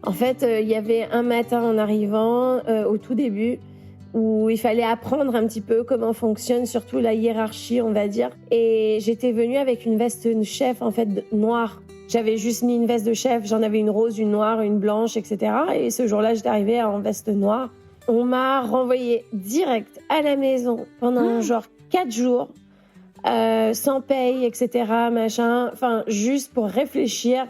En fait, il y avait un matin en arrivant, au tout début, où il fallait apprendre un petit peu comment fonctionne surtout la hiérarchie, on va dire. Et j'étais venue avec une veste de chef, en fait, noire. J'avais juste mis une veste de chef, j'en avais une rose, une noire, une blanche, etc. Et ce jour-là, j'étais arrivée en veste noire. On m'a renvoyée direct à la maison pendant genre 4 jours, sans paye, etc., machin. Enfin, juste pour réfléchir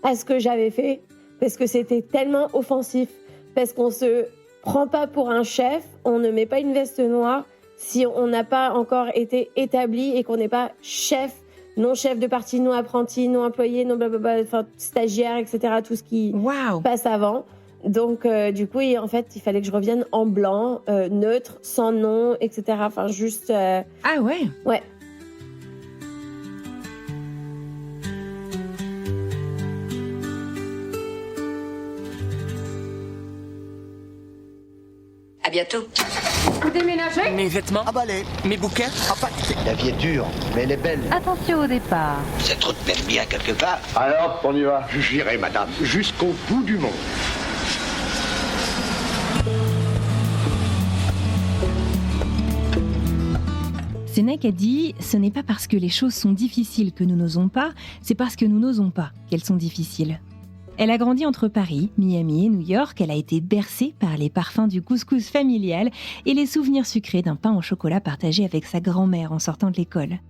à ce que j'avais fait, parce que c'était tellement offensif, parce qu'on se prend pas pour un chef, on ne met pas une veste noire si on n'a pas encore été établi et qu'on n'est pas chef, non chef de partie, non apprenti, non employé, non blablabla, enfin stagiaire, etc., tout ce qui passe avant. Donc, du coup, en fait, il fallait que je revienne en blanc, neutre, sans nom, etc. Enfin, juste... Ah ouais? Ouais. À bientôt. Vous déménagez? Mes vêtements? Emballés. Mes bouquins? La vie est dure, mais elle est belle. Attention au départ. Cette route mène bien quelque part. Alors, on y va. J'irai, madame, jusqu'au bout du monde. Sénèque a dit « Ce n'est pas parce que les choses sont difficiles que nous n'osons pas, c'est parce que nous n'osons pas qu'elles sont difficiles. » Elle a grandi entre Paris, Miami et New York. Elle a été bercée par les parfums du couscous familial et les souvenirs sucrés d'un pain au chocolat partagé avec sa grand-mère en sortant de l'école.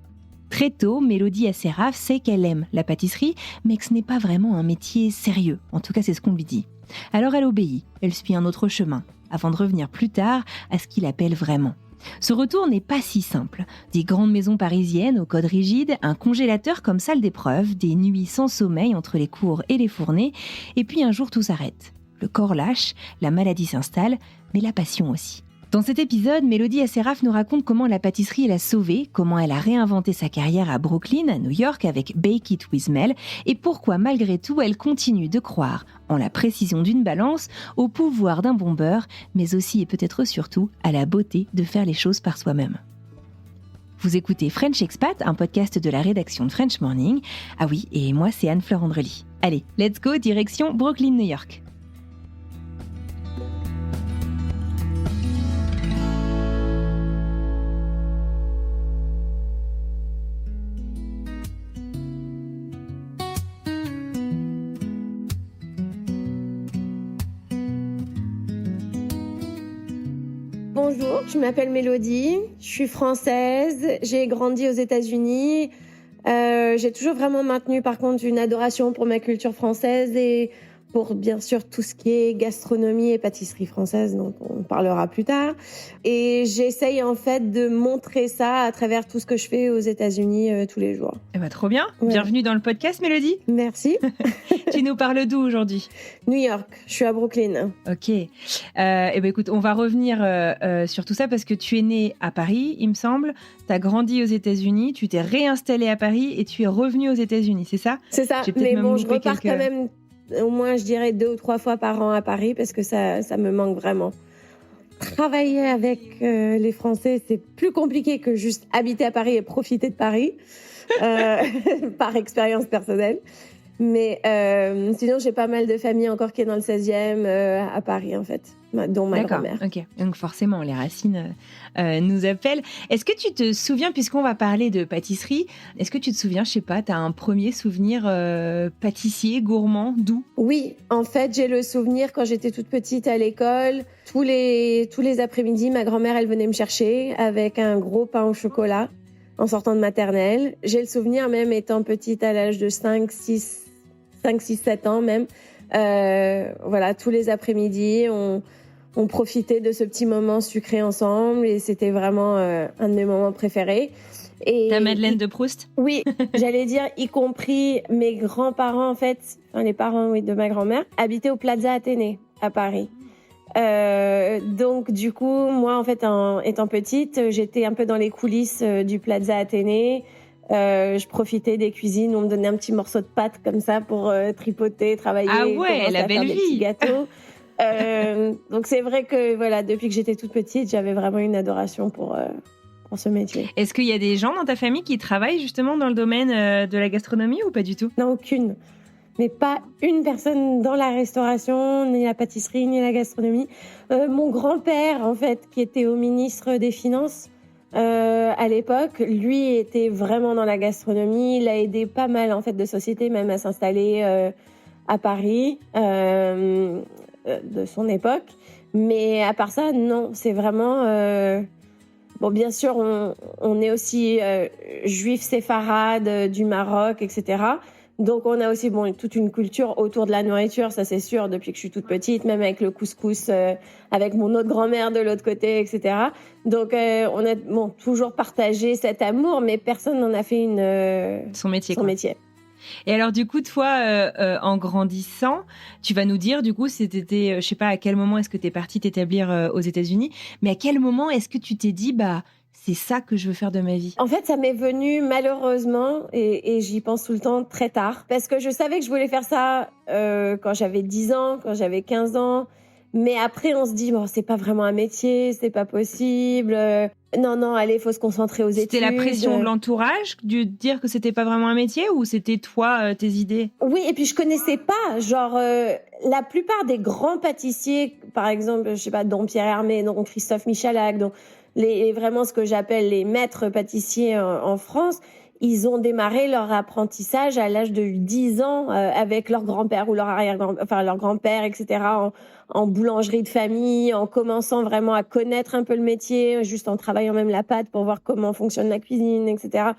Très tôt, Mélodie Asséraf sait qu'elle aime la pâtisserie, mais que ce n'est pas vraiment un métier sérieux. En tout cas, c'est ce qu'on lui dit. Alors elle obéit, elle suit un autre chemin, avant de revenir plus tard à ce qu'il appelle vraiment. Ce retour n'est pas si simple. Des grandes maisons parisiennes au code rigide, un congélateur comme salle d'épreuve, des nuits sans sommeil entre les cours et les fournées, et puis un jour tout s'arrête. Le corps lâche, la maladie s'installe, mais la passion aussi. Dans cet épisode, Mélodie Asséraf nous raconte comment la pâtisserie l'a sauvée, comment elle a réinventé sa carrière à Brooklyn, à New York, avec Bake It With Mel, et pourquoi malgré tout, elle continue de croire en la précision d'une balance, au pouvoir d'un bon beurre, mais aussi et peut-être surtout à la beauté de faire les choses par soi-même. Vous écoutez French Expat, un podcast de la rédaction de French Morning. Ah oui, et moi c'est Anne-Fleur Andrely. Allez, let's go, direction Brooklyn, New York. Bonjour, je m'appelle Mélodie, je suis française, j'ai grandi aux États-Unis. J'ai toujours vraiment maintenu par contre une adoration pour ma culture française et pour bien sûr tout ce qui est gastronomie et pâtisserie française, dont on parlera plus tard. Et j'essaye en fait de montrer ça à travers tout ce que je fais aux États-Unis tous les jours. Eh ben, trop bien, ouais. Bienvenue dans le podcast Mélodie. Merci. Tu nous parles d'où aujourd'hui? New York, je suis à Brooklyn. Ok, eh ben, écoute, on va revenir sur tout ça parce que tu es née à Paris, il me semble, tu as grandi aux États-Unis, tu t'es réinstallée à Paris et tu es revenue aux États-Unis, c'est ça? C'est ça, mais bon, je repars quand même au moins, je dirais 2 ou 3 fois par an à Paris parce que ça me manque vraiment. Travailler avec les Français, c'est plus compliqué que juste habiter à Paris et profiter de Paris, par expérience personnelle. Mais sinon, j'ai pas mal de familles encore qui est dans le 16e à Paris, en fait, dont ma grand-mère. Ok, donc forcément, les racines nous appellent. Est-ce que tu te souviens, puisqu'on va parler de pâtisserie, est-ce que tu te souviens, je sais pas, tu as un premier souvenir pâtissier, gourmand, doux? Oui, en fait, j'ai le souvenir quand j'étais toute petite à l'école. Tous les après-midi, ma grand-mère, elle venait me chercher avec un gros pain au chocolat en sortant de maternelle. J'ai le souvenir même étant petite à l'âge de 5, 6, 7 ans même. Voilà, tous les après-midi, on profitait de ce petit moment sucré ensemble et c'était vraiment un de mes moments préférés. Et ta Madeleine de Proust? Oui, j'allais dire, y compris mes grands-parents, en fait, enfin, les parents de ma grand-mère, habitaient au Plaza Athénée à Paris. Donc du coup, moi en fait, étant petite, j'étais un peu dans les coulisses du Plaza Athénée. Je profitais des cuisines, on me donnait un petit morceau de pâte comme ça pour tripoter, travailler, ah ouais, la belle vie, des petits gâteaux. Donc c'est vrai que voilà, depuis que j'étais toute petite, j'avais vraiment une adoration pour ce métier. Est-ce qu'il y a des gens dans ta famille qui travaillent justement dans le domaine de la gastronomie ou pas du tout? Non, aucune. mais pas une personne dans la restauration, ni la pâtisserie, ni la gastronomie. Mon grand-père, en fait, qui était au ministre des Finances à l'époque, lui était vraiment dans la gastronomie. Il a aidé pas mal, en fait, de sociétés, même à s'installer à Paris de son époque. Mais à part ça, non, c'est vraiment... Bon, bien sûr, on est aussi juifs séfarades du Maroc, etc. Donc, on a aussi toute une culture autour de la nourriture, ça c'est sûr, depuis que je suis toute petite, même avec le couscous, avec mon autre grand-mère de l'autre côté, etc. Donc, on a toujours partagé cet amour, mais personne n'en a fait son métier. Métier. Et alors, du coup, toi, en grandissant, tu vas nous dire, du coup, c'était, je sais pas à quel moment est-ce que tu es partie t'établir aux États-Unis, mais à quel moment est-ce que tu t'es dit, c'est ça que je veux faire de ma vie? En fait, ça m'est venu malheureusement, et j'y pense tout le temps, très tard. Parce que je savais que je voulais faire ça quand j'avais 10 ans, quand j'avais 15 ans. Mais après, on se dit, c'est pas vraiment un métier, c'est pas possible. Non, allez, faut se concentrer aux études. C'était la pression de l'entourage, de dire que c'était pas vraiment un métier, ou c'était toi, tes idées? Oui, et puis je connaissais pas. Genre, la plupart des grands pâtissiers, par exemple, je sais pas, dont Pierre Hermé, dont Christophe Michalak, dont vraiment ce que j'appelle les maîtres pâtissiers en France, ils ont démarré leur apprentissage à l'âge de 10 ans avec leur grand-père ou leur arrière-grand-père, enfin leur grand-père, etc., en boulangerie de famille, en commençant vraiment à connaître un peu le métier, juste en travaillant même la pâte pour voir comment fonctionne la cuisine, etc.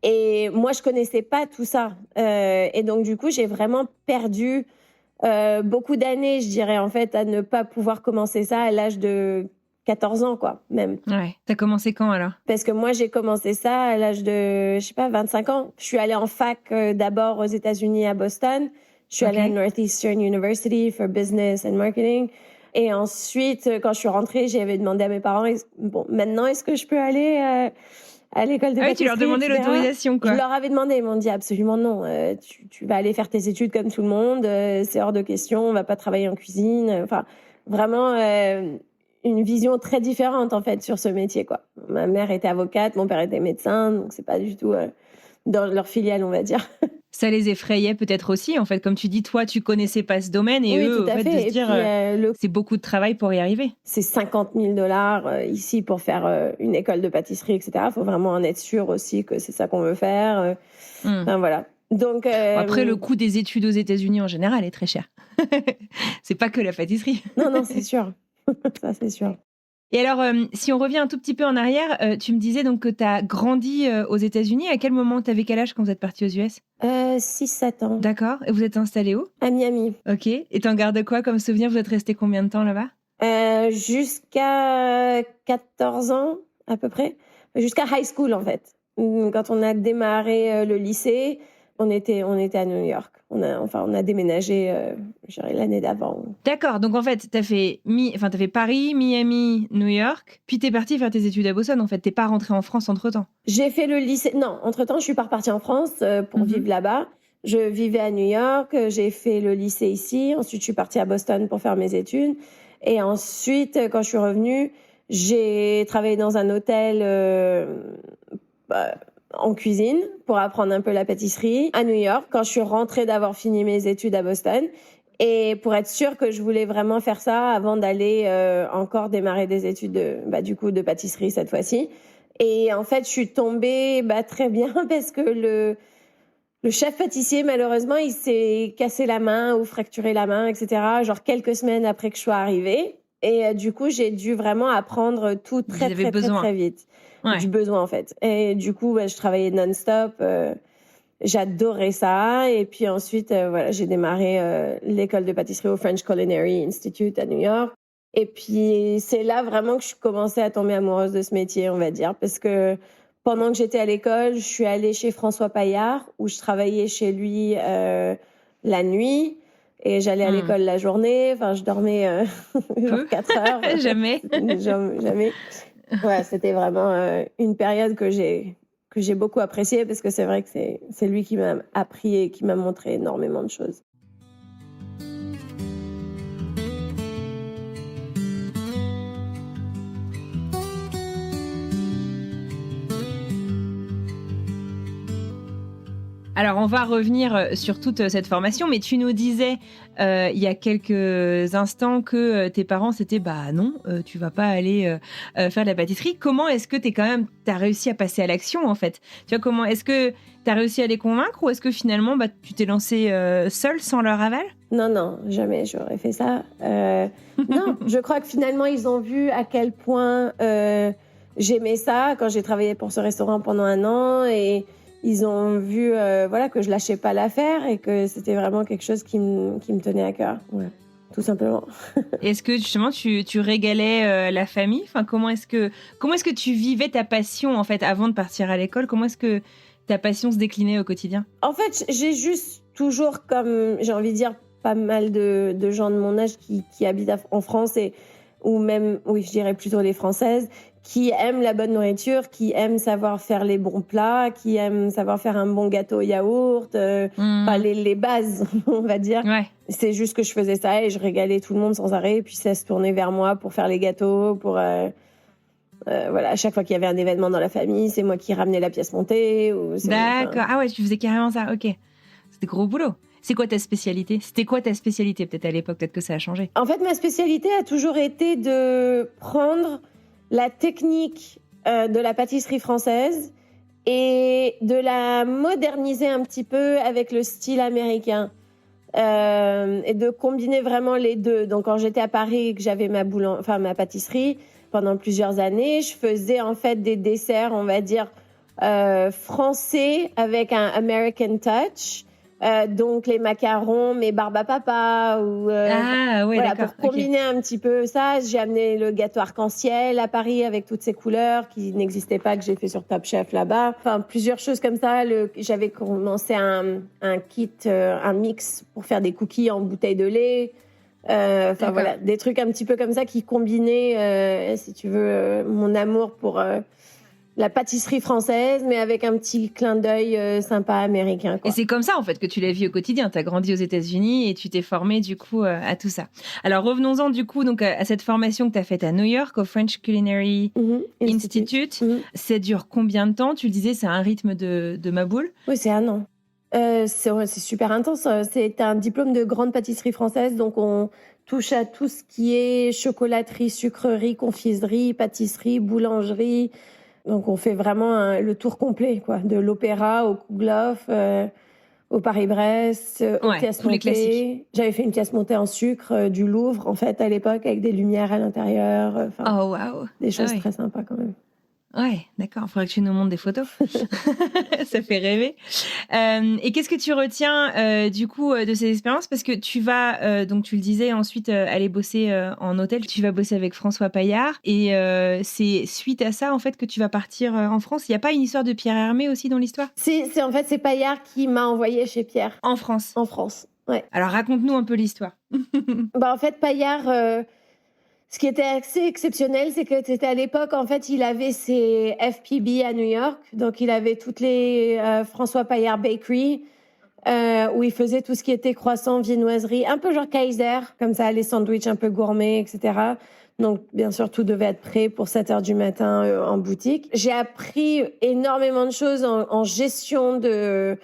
Et moi, je connaissais pas tout ça. Et donc, du coup, j'ai vraiment perdu beaucoup d'années, je dirais, en fait, à ne pas pouvoir commencer ça à l'âge de 14 ans, quoi, même. Ouais. T'as commencé quand, alors? Parce que moi, j'ai commencé ça à l'âge de, 25 ans. Je suis allée en fac d'abord aux États-Unis à Boston. Je suis allée à Northeastern University for Business and Marketing. Et ensuite, quand je suis rentrée, j'avais demandé à mes parents, maintenant, est-ce que je peux aller à l'école de pâtisserie, tu leur demandais l'autorisation, quoi. Je leur avais demandé, ils m'ont dit absolument non. Tu vas aller faire tes études comme tout le monde. C'est hors de question. On va pas travailler en cuisine. Enfin, vraiment... une vision très différente, en fait, sur ce métier, quoi. Ma mère était avocate, mon père était médecin, donc c'est pas du tout dans leur filiale, on va dire. Ça les effrayait peut-être aussi, en fait. Comme tu dis, toi, tu connaissais pas ce domaine, et eux, en fait, de se dire, c'est beaucoup de travail pour y arriver. C'est $50,000 ici pour faire une école de pâtisserie, etc. Il faut vraiment en être sûr aussi que c'est ça qu'on veut faire. Enfin, voilà. Donc, après, le coût des études aux États-Unis en général est très cher. C'est pas que la pâtisserie. Non, c'est sûr. Ça, c'est sûr. Et alors, si on revient un tout petit peu en arrière, tu me disais donc que tu as grandi aux États-Unis. À quel moment, tu avais quel âge quand vous êtes parti aux US? 6-7 ans. D'accord. Et vous êtes installé où? À Miami. Ok. Et t'en gardes quoi comme souvenir? Vous êtes resté combien de temps là-bas? Jusqu'à 14 ans, à peu près. Jusqu'à high school, en fait. Quand on a démarré le lycée, on était à New York. On a déménagé, je dirais, l'année d'avant. D'accord. Donc, en fait, t'as fait Paris, Miami, New York, puis t'es partie faire tes études à Boston. En fait, t'es pas rentrée en France entre-temps. J'ai fait le lycée. Non, entre-temps, je suis pas repartie en France pour vivre là-bas. Je vivais à New York. J'ai fait le lycée ici. Ensuite, je suis partie à Boston pour faire mes études. Et ensuite, quand je suis revenue, j'ai travaillé dans un hôtel en cuisine pour apprendre un peu la pâtisserie à New York quand je suis rentrée d'avoir fini mes études à Boston, et pour être sûre que je voulais vraiment faire ça avant d'aller encore démarrer des études de pâtisserie cette fois-ci. Et en fait, je suis tombée très bien parce que le chef pâtissier, malheureusement, il s'est cassé la main ou fracturé la main, etc. genre quelques semaines après que je sois arrivée. Et du coup, j'ai dû vraiment apprendre tout très vite. Ouais. Du besoin, en fait. Et du coup, je travaillais non-stop. J'adorais ça. Et puis ensuite, j'ai démarré l'école de pâtisserie au French Culinary Institute à New York. Et puis, c'est là vraiment que je commençais à tomber amoureuse de ce métier, on va dire. Parce que pendant que j'étais à l'école, je suis allée chez François Paillard, où je travaillais chez lui la nuit. Et j'allais à l'école la journée. Enfin, je dormais 4 heures. Jamais. Jamais. Ouais, c'était vraiment une période que j'ai beaucoup appréciée, parce que c'est vrai que c'est lui qui m'a appris et qui m'a montré énormément de choses. Alors, on va revenir sur toute cette formation, mais tu nous disais il y a quelques instants que tes parents, c'était non, tu vas pas aller faire de la pâtisserie. Comment est-ce que t'as réussi à passer à l'action, en fait? Tu vois, comment est-ce que t'as réussi à les convaincre ou est-ce que finalement, tu t'es lancée seule, sans leur aval? Non, jamais j'aurais fait ça. Non, je crois que finalement, ils ont vu à quel point j'aimais ça quand j'ai travaillé pour ce restaurant pendant 1 an et ils ont vu que je lâchais pas l'affaire et que c'était vraiment quelque chose qui me tenait à cœur. Ouais, tout simplement. Est-ce que justement tu régalais la famille? Enfin, comment est-ce que tu vivais ta passion en fait avant de partir à l'école? Comment est-ce que ta passion se déclinait au quotidien? En fait, j'ai juste toujours, comme j'ai envie de dire, pas mal de gens de mon âge qui habitent en France ou même, oui, je dirais plutôt les Françaises, qui aiment la bonne nourriture, qui aiment savoir faire les bons plats, qui aiment savoir faire un bon gâteau au yaourt, pas les bases, on va dire. Ouais. C'est juste que je faisais ça et je régalais tout le monde sans arrêt, et puis ça se tournait vers moi pour faire les gâteaux, pour à chaque fois qu'il y avait un événement dans la famille, c'est moi qui ramenais la pièce montée. D'accord. Ah ouais, tu faisais carrément ça. Ok. C'était gros boulot. C'est quoi ta spécialité? C'était quoi ta spécialité peut-être à l'époque? Peut-être que ça a changé. En fait, ma spécialité a toujours été de prendre la technique de la pâtisserie française et de la moderniser un petit peu avec le style américain. Et de combiner vraiment les deux. Donc, quand j'étais à Paris et que j'avais ma pâtisserie, pendant plusieurs années, je faisais en fait des desserts, on va dire, français avec un American touch. Donc les macarons, mes barbes à papa pour combiner un petit peu ça. J'ai amené le gâteau arc-en-ciel à Paris avec toutes ces couleurs qui n'existaient pas, que j'ai fait sur Top Chef là-bas. Enfin, plusieurs choses comme ça. J'avais commencé un kit, un mix pour faire des cookies en bouteille de lait. Des trucs un petit peu comme ça qui combinaient, si tu veux, mon amour pour la pâtisserie française, mais avec un petit clin d'œil sympa américain, quoi. Et c'est comme ça, en fait, que tu l'as vu au quotidien. Tu as grandi aux États-Unis et tu t'es formé, du coup, à tout ça. Alors, revenons-en, du coup, donc, à cette formation que tu as faite à New York, au French Culinary Institute. Ça dure combien de temps? Tu le disais, c'est un rythme de ma boule. Oui, c'est 1 an. C'est super intense. C'est un diplôme de grande pâtisserie française, donc on touche à tout ce qui est chocolaterie, sucrerie, confiserie, pâtisserie, boulangerie. Donc on fait vraiment le tour complet, quoi, de l'Opéra au Kouglof, au Paris-Brest, aux pièces montées. Classiques. J'avais fait une pièce montée en sucre du Louvre, en fait, à l'époque, avec des lumières à l'intérieur. Des choses très sympas quand même. Ouais, d'accord. Il faudrait que tu nous montres des photos. Ça fait rêver. Et qu'est-ce que tu retiens du coup de ces expériences? Parce que tu vas, donc tu le disais, ensuite aller bosser en hôtel. Tu vas bosser avec François Paillard. Et c'est suite à ça en fait que tu vas partir en France. Il n'y a pas une histoire de Pierre Hermé aussi dans l'histoire? C'est Paillard qui m'a envoyé chez Pierre. En France? En France, ouais. Alors raconte-nous un peu l'histoire. En fait, Paillard... Ce qui était assez exceptionnel, c'est que c'était à l'époque, en fait, il avait ses FPB à New York. Donc, il avait toutes les François Paillard Bakery, où il faisait tout ce qui était croissant, viennoiserie, un peu genre Kaiser, comme ça, les sandwichs un peu gourmets, etc. Donc, bien sûr, tout devait être prêt pour 7 heures du matin en boutique. J'ai appris énormément de choses en gestion de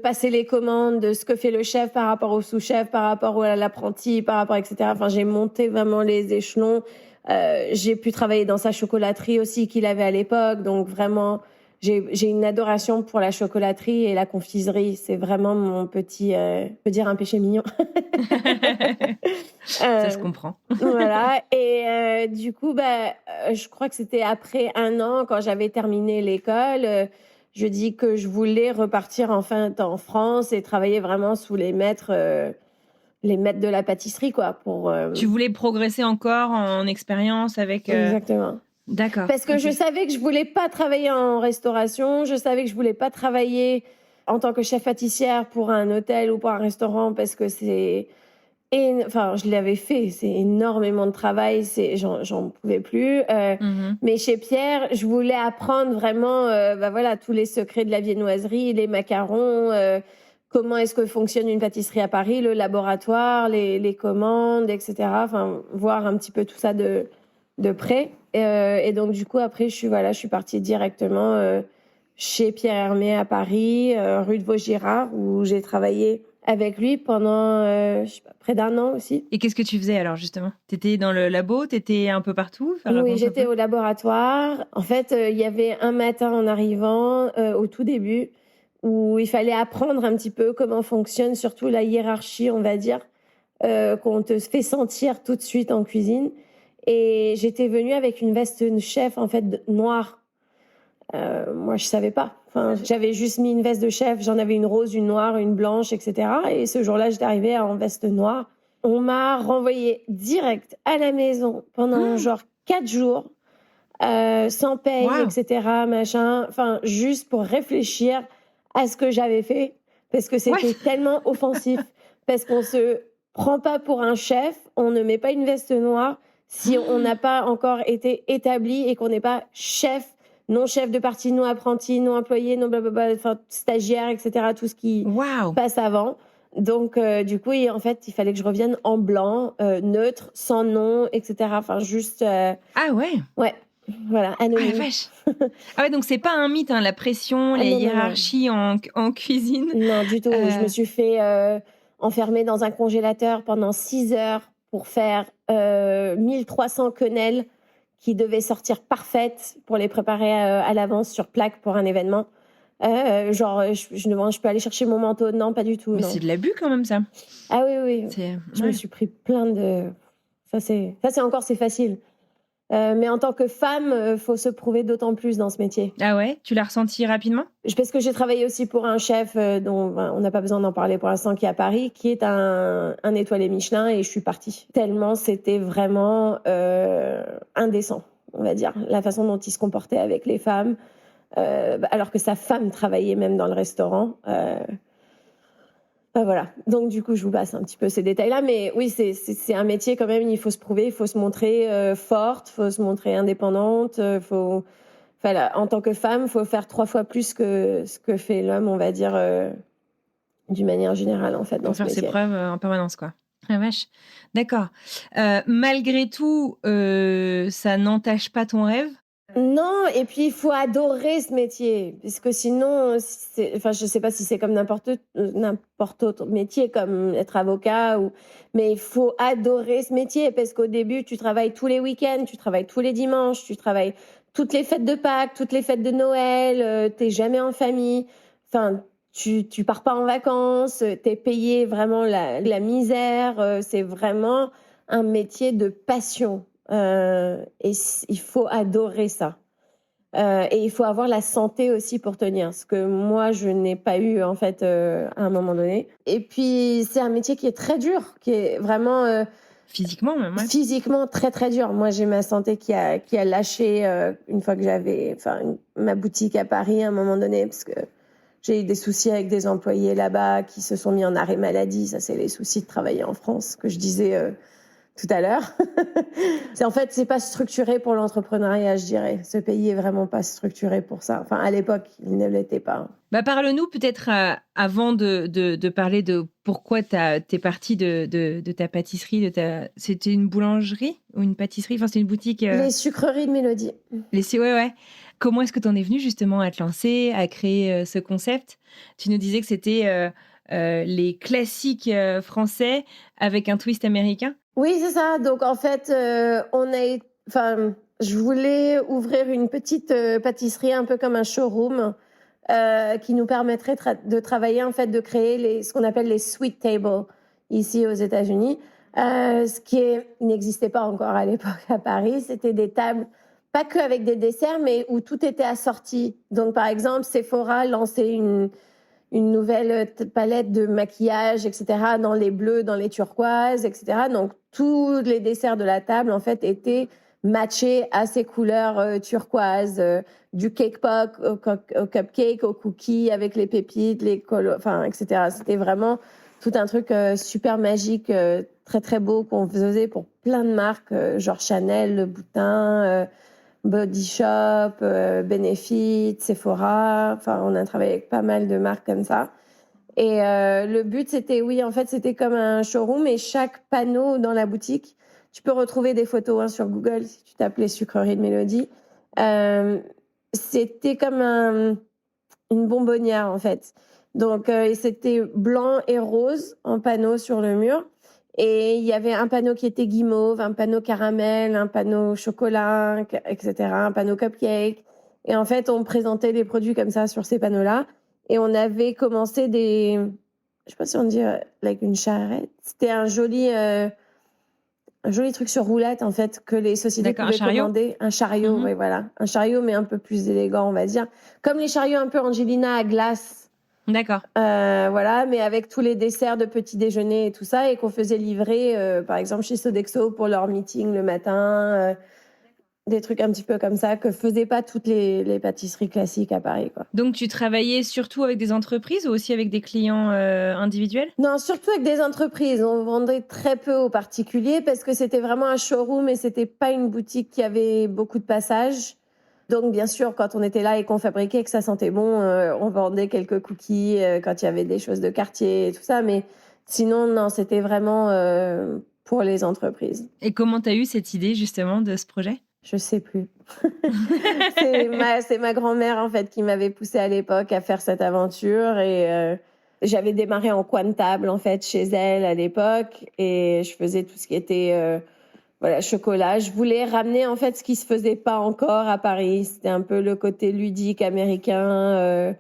passer les commandes, de ce que fait le chef par rapport au sous-chef, par rapport à l'apprenti, par rapport, etc. Enfin, j'ai monté vraiment les échelons. J'ai pu travailler dans sa chocolaterie aussi qu'il avait à l'époque. Donc vraiment, j'ai une adoration pour la chocolaterie et la confiserie. C'est vraiment mon petit, je peux dire un péché mignon. Ça se comprend. Voilà. Et du coup, je crois que c'était après 1 an, quand j'avais terminé l'école, je dis que je voulais repartir enfin en France et travailler vraiment sous les maîtres de la pâtisserie, quoi. Tu voulais progresser encore en expérience avec... Exactement. D'accord. Parce que je savais que je voulais pas travailler en restauration, je savais que je voulais pas travailler en tant que chef pâtissière pour un hôtel ou pour un restaurant, parce que je l'avais fait, c'est énormément de travail, j'en pouvais plus. Mais chez Pierre, je voulais apprendre vraiment, tous les secrets de la viennoiserie, les macarons, comment est-ce que fonctionne une pâtisserie à Paris, le laboratoire, les commandes, etc. Enfin, voir un petit peu tout ça de près. Et donc du coup, après, je suis partie directement chez Pierre Hermé à Paris, rue de Vaugirard, où j'ai travaillé avec lui pendant près d'1 an aussi. Et qu'est-ce que tu faisais alors justement? T'étais dans le labo, t'étais un peu partout? Oui, j'étais au laboratoire. En fait, il y avait un matin en arrivant, au tout début, où il fallait apprendre un petit peu comment fonctionne surtout la hiérarchie, on va dire, qu'on te fait sentir tout de suite en cuisine. Et j'étais venue avec une veste chef en fait noire. Moi, je savais pas. Enfin, j'avais juste mis une veste de chef. J'en avais une rose, une noire, une blanche, etc. Et ce jour-là, j'étais arrivée en veste noire. On m'a renvoyée direct à la maison pendant genre 4 jours, sans paye, etc. Machin. Enfin, juste pour réfléchir à ce que j'avais fait, parce que c'était tellement offensif. Parce qu'on se prend pas pour un chef, on ne met pas une veste noire si on n'a pas encore été établi et qu'on n'est pas chef. Non chef de partie, non apprenti, non employé, non blablabla, enfin stagiaire, etc. Tout ce qui passe avant. Donc du coup, en fait, il fallait que je revienne en blanc, neutre, sans nom, etc. Enfin juste. Ah ouais. Ouais. Voilà, anonyme. Ah la vache. Ah ouais, donc c'est pas un mythe, hein, la pression, les hiérarchies en cuisine. Non, du tout. Je me suis fait enfermer dans un congélateur pendant 6 heures pour faire 1300 quenelles qui devaient sortir parfaites pour les préparer à l'avance sur plaque pour un événement. Je peux aller chercher mon manteau. Non, pas du tout. Mais non. c'est de l'abus quand même, ça. Ah oui. Je me suis pris plein de... Ça, c'est facile. Mais en tant que femme, faut se prouver d'autant plus dans ce métier. Ah ouais? Tu l'as ressenti rapidement? Parce que j'ai travaillé aussi pour un chef dont on n'a pas besoin d'en parler pour l'instant, qui est à Paris, qui est un étoilé Michelin, et je suis partie. Tellement c'était vraiment indécent, on va dire, la façon dont il se comportait avec les femmes, alors que sa femme travaillait même dans le restaurant. Voilà. Donc, du coup, je vous passe un petit peu ces détails-là. Mais oui, c'est un métier quand même, il faut se prouver, il faut se montrer forte, il faut se montrer indépendante. En tant que femme, il faut faire 3 fois plus que ce que fait l'homme, on va dire, d'une manière générale, en fait, dans ce métier. Faire ses preuves en permanence, quoi. Ah vache. D'accord. Malgré tout, ça n'entache pas ton rêve? Non, et puis il faut adorer ce métier, parce que sinon, je sais pas si c'est comme n'importe autre métier, comme être avocat, mais il faut adorer ce métier, parce qu'au début, tu travailles tous les week-ends, tu travailles tous les dimanches, tu travailles toutes les fêtes de Pâques, toutes les fêtes de Noël, t'es jamais en famille, enfin, tu pars pas en vacances, t'es payé vraiment la misère, c'est vraiment un métier de passion. Et il faut adorer ça. Et il faut avoir la santé aussi pour tenir, ce que moi je n'ai pas eu en fait à un moment donné. Et puis c'est un métier qui est très dur, qui est vraiment physiquement même. Ouais. Physiquement très très dur. Moi j'ai ma santé qui a lâché une fois que j'avais ma boutique à Paris à un moment donné, parce que j'ai eu des soucis avec des employés là-bas qui se sont mis en arrêt maladie. Ça c'est les soucis de travailler en France que je disais tout à l'heure. C'est pas structuré pour l'entrepreneuriat, je dirais. Ce pays est vraiment pas structuré pour ça. Enfin, à l'époque, il ne l'était pas. Parle-nous peut-être avant de parler de pourquoi t'es partie de ta pâtisserie, c'était une boulangerie ou une pâtisserie? Enfin, c'est une boutique. Les sucreries de Mélodie. Ouais. Comment est-ce que t'en es venue justement à te lancer, à créer ce concept? Tu nous disais que c'était les classiques français avec un twist américain. Oui, c'est ça. Donc, en fait, je voulais ouvrir une petite pâtisserie, un peu comme un showroom, qui nous permettrait de travailler, en fait, de créer ce qu'on appelle les sweet tables ici aux États-Unis. Ce qui n'existait pas encore à l'époque à Paris. C'était des tables, pas que avec des desserts, mais où tout était assorti. Donc, par exemple, Sephora lançait une nouvelle palette de maquillage, etc., dans les bleus, dans les turquoises, etc. Donc, tous les desserts de la table, en fait, étaient matchés à ces couleurs turquoises, du cake pop au cupcake, au cookie, avec les pépites, etc. C'était vraiment tout un truc super magique, très, très beau, qu'on faisait pour plein de marques, genre Chanel, Le Boutin, Body Shop, Benefit, Sephora. Enfin, on a travaillé avec pas mal de marques comme ça. Et le but, c'était comme un showroom, et chaque panneau dans la boutique, tu peux retrouver des photos sur Google si tu tapes les sucreries de Mélodie. C'était comme une bonbonnière en fait. Donc c'était blanc et rose en panneau sur le mur. Et il y avait un panneau qui était guimauve, un panneau caramel, un panneau chocolat, etc., un panneau cupcake. Et en fait, on présentait des produits comme ça sur ces panneaux-là. Et on avait commencé je sais pas si on dit like une charrette. C'était un joli truc sur roulette en fait que les sociétés pouvaient commander. Un chariot, oui, voilà, un chariot mais un peu plus élégant, on va dire, comme les chariots un peu Angelina à glace. D'accord. Voilà, mais avec tous les desserts de petit déjeuner et tout ça, et qu'on faisait livrer, par exemple, chez Sodexo pour leur meeting le matin, des trucs un petit peu comme ça que faisaient pas toutes les pâtisseries classiques à Paris, quoi. Donc, tu travaillais surtout avec des entreprises ou aussi avec des clients individuels ? Non, surtout avec des entreprises. On vendait très peu aux particuliers parce que c'était vraiment un showroom et c'était pas une boutique qui avait beaucoup de passages. Donc, bien sûr, quand on était là et qu'on fabriquait, que ça sentait bon, on vendait quelques cookies quand il y avait des choses de quartier et tout ça. Mais sinon, non, c'était vraiment pour les entreprises. Et comment tu as eu cette idée, justement, de ce projet ? Je sais plus. C'est ma grand-mère, en fait, qui m'avait poussée à l'époque à faire cette aventure. Et j'avais démarré en comptable, en fait, chez elle à l'époque. Et je faisais tout ce qui était... voilà, chocolat. Je voulais ramener en fait ce qui se faisait pas encore à Paris. C'était un peu le côté ludique américain.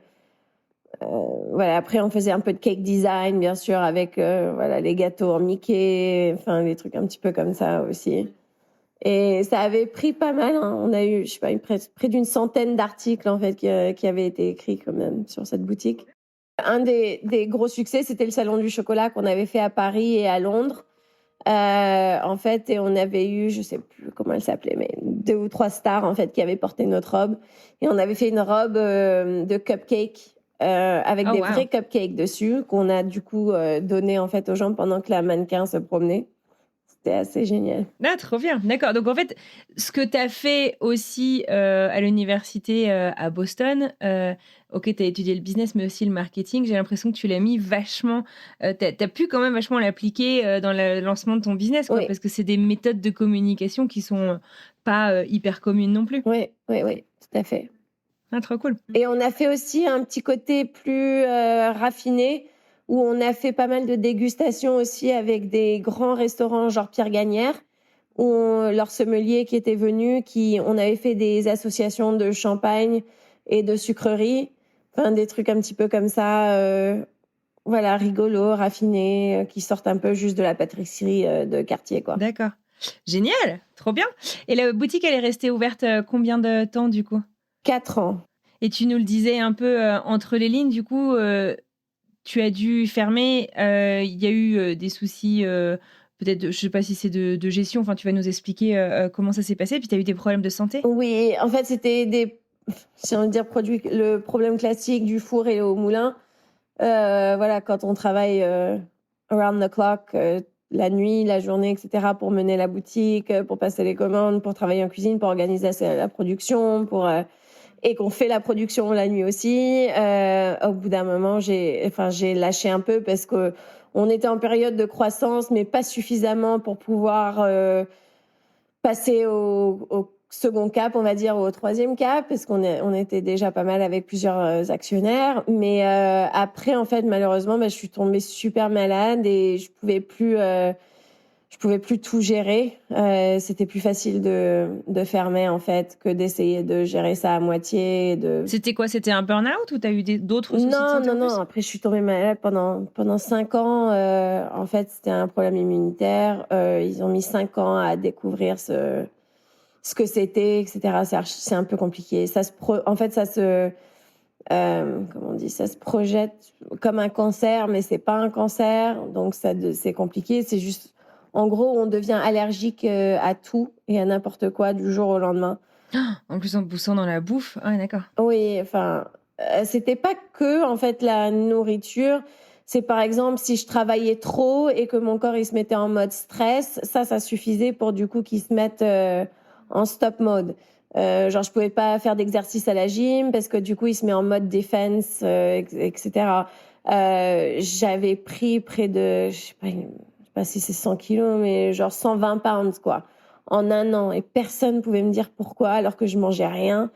Voilà. Après, on faisait un peu de cake design, bien sûr, avec voilà les gâteaux en Mickey, enfin des trucs un petit peu comme ça aussi. Et ça avait pris pas mal. Hein. On a eu, je sais pas, près d'une centaine d'articles en fait qui avaient été écrits quand même sur cette boutique. Un des gros succès, c'était le salon du chocolat qu'on avait fait à Paris et à Londres. En fait, et on avait eu, je sais plus comment elle s'appelait, mais 2 ou 3 stars en fait qui avaient porté notre robe, et on avait fait une robe de cupcake avec des vrais cupcakes dessus qu'on a du coup donné en fait aux gens pendant que la mannequin se promenait. C'était assez génial. Ah, trop bien, d'accord. Donc en fait, ce que tu as fait aussi à l'université à Boston, ok, tu as étudié le business, mais aussi le marketing, j'ai l'impression que tu l'as mis vachement, tu as pu quand même vachement l'appliquer dans le lancement de ton business, quoi, parce que c'est des méthodes de communication qui sont pas hyper communes non plus. Oui, tout à fait. Ah, trop cool. Et on a fait aussi un petit côté plus raffiné, où on a fait pas mal de dégustations aussi avec des grands restaurants genre Pierre Gagnère, où leur sommelier qui était venu, on avait fait des associations de champagne et de sucreries, enfin des trucs un petit peu comme ça, voilà, rigolos, raffinés, qui sortent un peu juste de la pâtisserie de quartier, quoi. D'accord. Génial, trop bien. Et la boutique, elle est restée ouverte combien de temps du coup ? 4 ans. Et tu nous le disais un peu entre les lignes, du coup, tu as dû fermer. Il y a eu des soucis, peut-être, je ne sais pas si c'est de gestion, enfin, tu vas nous expliquer comment ça s'est passé. Puis tu as eu des problèmes de santé ? Oui, en fait, c'était si on veut dire, le problème classique du four et au moulin. Voilà, quand on travaille around the clock, la nuit, la journée, etc., pour mener la boutique, pour passer les commandes, pour travailler en cuisine, pour organiser la production, et qu'on fait la production la nuit aussi. Au bout d'un moment, j'ai lâché un peu parce que on était en période de croissance, mais pas suffisamment pour pouvoir passer au second cap, on va dire, ou au troisième cap, parce qu'on était déjà pas mal avec plusieurs actionnaires. Mais après, en fait, malheureusement, je suis tombée super malade et je pouvais plus tout gérer. C'était plus facile de fermer, en fait, que d'essayer de gérer ça à moitié. C'était quoi ? C'était un burn-out ou tu as eu d'autres soucis de santé ? Non. Après, je suis tombée malade pendant 5 ans. En fait, c'était un problème immunitaire. Ils ont mis 5 ans à découvrir ce que c'était, etc. C'est un peu compliqué. En fait, ça se projette comme un cancer, mais c'est pas un cancer. Donc, c'est compliqué. C'est juste, en gros, on devient allergique à tout et à n'importe quoi du jour au lendemain. En plus, en poussant dans la bouffe. Ah, d'accord. Oui, enfin, c'était pas que, en fait, la nourriture. C'est par exemple, si je travaillais trop et que mon corps, il se mettait en mode stress, ça suffisait pour, du coup, qu'il se mette en stop mode. Genre, je pouvais pas faire d'exercice à la gym parce que, du coup, il se met en mode defense, etc. J'avais pris près de, je sais pas si c'est 100 kilos, mais genre 120 pounds, quoi, en un an. Et personne pouvait me dire pourquoi, alors que je mangeais rien.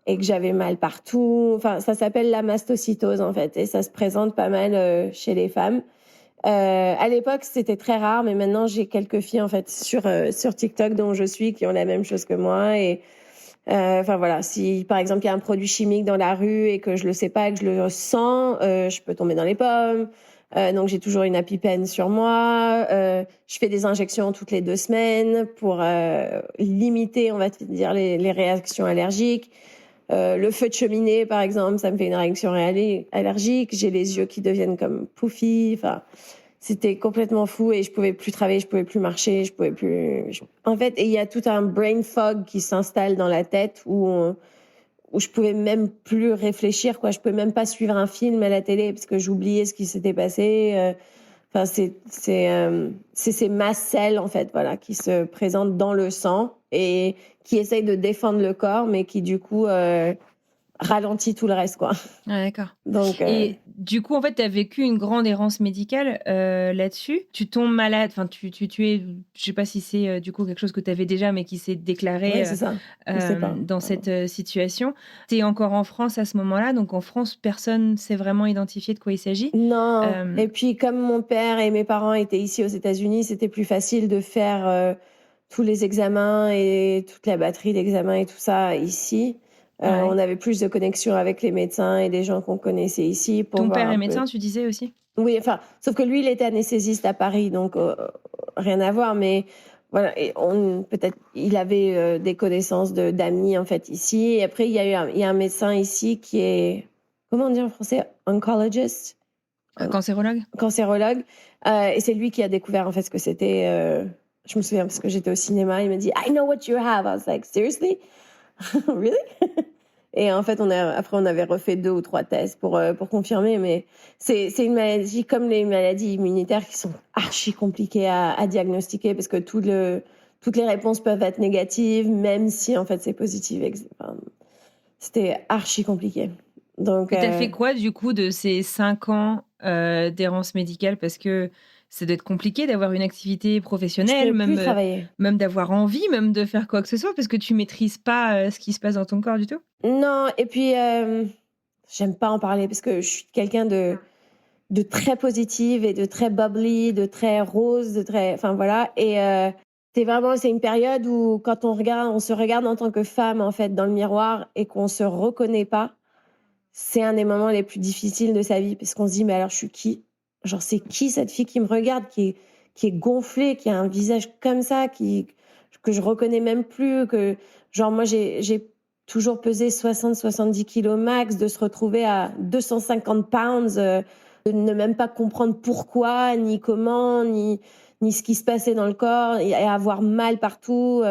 et que j'avais mal partout. Enfin, ça s'appelle la mastocytose en fait, et ça se présente pas mal chez les femmes. À l'époque, c'était très rare, mais maintenant j'ai quelques filles en fait sur TikTok dont je suis qui ont la même chose que moi. Et enfin voilà, si par exemple il y a un produit chimique dans la rue et que je le sais pas et que je le sens, je peux tomber dans les pommes. Donc j'ai toujours une EpiPen sur moi. Je fais des injections toutes les 2 semaines pour limiter, on va dire, les réactions allergiques. Le feu de cheminée, par exemple, ça me fait une réaction allergique. J'ai les yeux qui deviennent comme poufis. Enfin, c'était complètement fou et je pouvais plus travailler, je pouvais plus marcher, je pouvais plus. En fait, et il y a tout un brain fog qui s'installe dans la tête où je pouvais même plus réfléchir, quoi. Je pouvais même pas suivre un film à la télé parce que j'oubliais ce qui s'était passé. Enfin, c'est ces masses sels en fait, voilà, qui se présentent dans le sang et qui essayent de défendre le corps, mais qui du coup ralentit tout le reste, quoi. Ah, d'accord. Donc, Et du coup, en fait, tu as vécu une grande errance médicale là-dessus. Tu tombes malade, enfin, tu es, je sais pas si c'est du coup quelque chose que tu avais déjà, mais qui s'est déclaré ouais, c'est ça. Je sais pas. dans cette situation. Tu es encore en France à ce moment-là, donc en France, personne sait vraiment identifié de quoi il s'agit. Non. Et puis, comme mon père et mes parents étaient ici aux États-Unis, c'était plus facile de faire tous les examens et toute la batterie d'examens et tout ça ici. Ouais. On avait plus de connexion avec les médecins et les gens qu'on connaissait ici. Pour Ton voir père un est peu. médecin, tu disais aussi? Oui, enfin, sauf que lui, il était anesthésiste à Paris, donc rien à voir. Mais voilà, et peut-être, il avait des connaissances d'amis en fait ici. Et après, il y a un médecin ici qui est, comment on dit en français, oncologist, Un cancérologue? Cancérologue. Et c'est lui qui a découvert en fait ce que c'était. Je me souviens parce que j'étais au cinéma, il m'a dit, I know what you have. I was like, seriously? Really? Et en fait, après, on avait refait 2 ou 3 tests pour confirmer, mais c'est une maladie comme les maladies immunitaires qui sont archi compliquées à diagnostiquer parce que toutes les réponses peuvent être négatives, même si en fait c'est positif. Enfin, c'était archi compliqué. Donc, Et t'as fait quoi du coup de ces 5 ans d'errance médicale? Parce que ça doit être compliqué d'avoir une activité je professionnelle, pouvais plus travailler. même d'avoir envie, même de faire quoi que ce soit, parce que tu maîtrises pas ce qui se passe dans ton corps du tout. Non, et puis j'aime pas en parler parce que je suis quelqu'un de très positive et de très bubbly, de très rose, enfin voilà. Et c'est une période où quand on se regarde en tant que femme en fait dans le miroir et qu'on se reconnaît pas, c'est un des moments les plus difficiles de sa vie parce qu'on se dit mais alors je suis qui? Genre c'est qui cette fille qui me regarde, qui est gonflée, qui a un visage comme ça, que je reconnais même plus, que genre moi j'ai toujours pesé 60-70 kilos max, de se retrouver à 250 pounds, de ne même pas comprendre pourquoi, ni comment, ni ce qui se passait dans le corps, et avoir mal partout.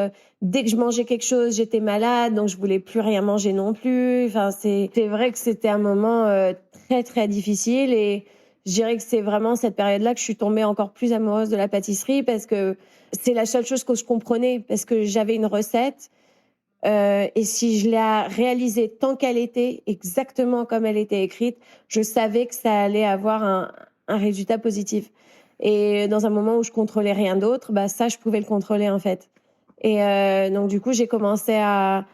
Dès que je mangeais quelque chose, j'étais malade, donc je voulais plus rien manger non plus. Enfin, c'est vrai que c'était un moment très, très difficile. Et je dirais que c'est vraiment cette période-là que je suis tombée encore plus amoureuse de la pâtisserie parce que c'est la seule chose que je comprenais, parce que j'avais une recette. Et si je la réalisais tant qu'elle était, exactement comme elle était écrite, je savais que ça allait avoir un résultat positif. Et dans un moment où je contrôlais rien d'autre, bah ça, je pouvais le contrôler en fait. Et donc du coup, j'ai commencé à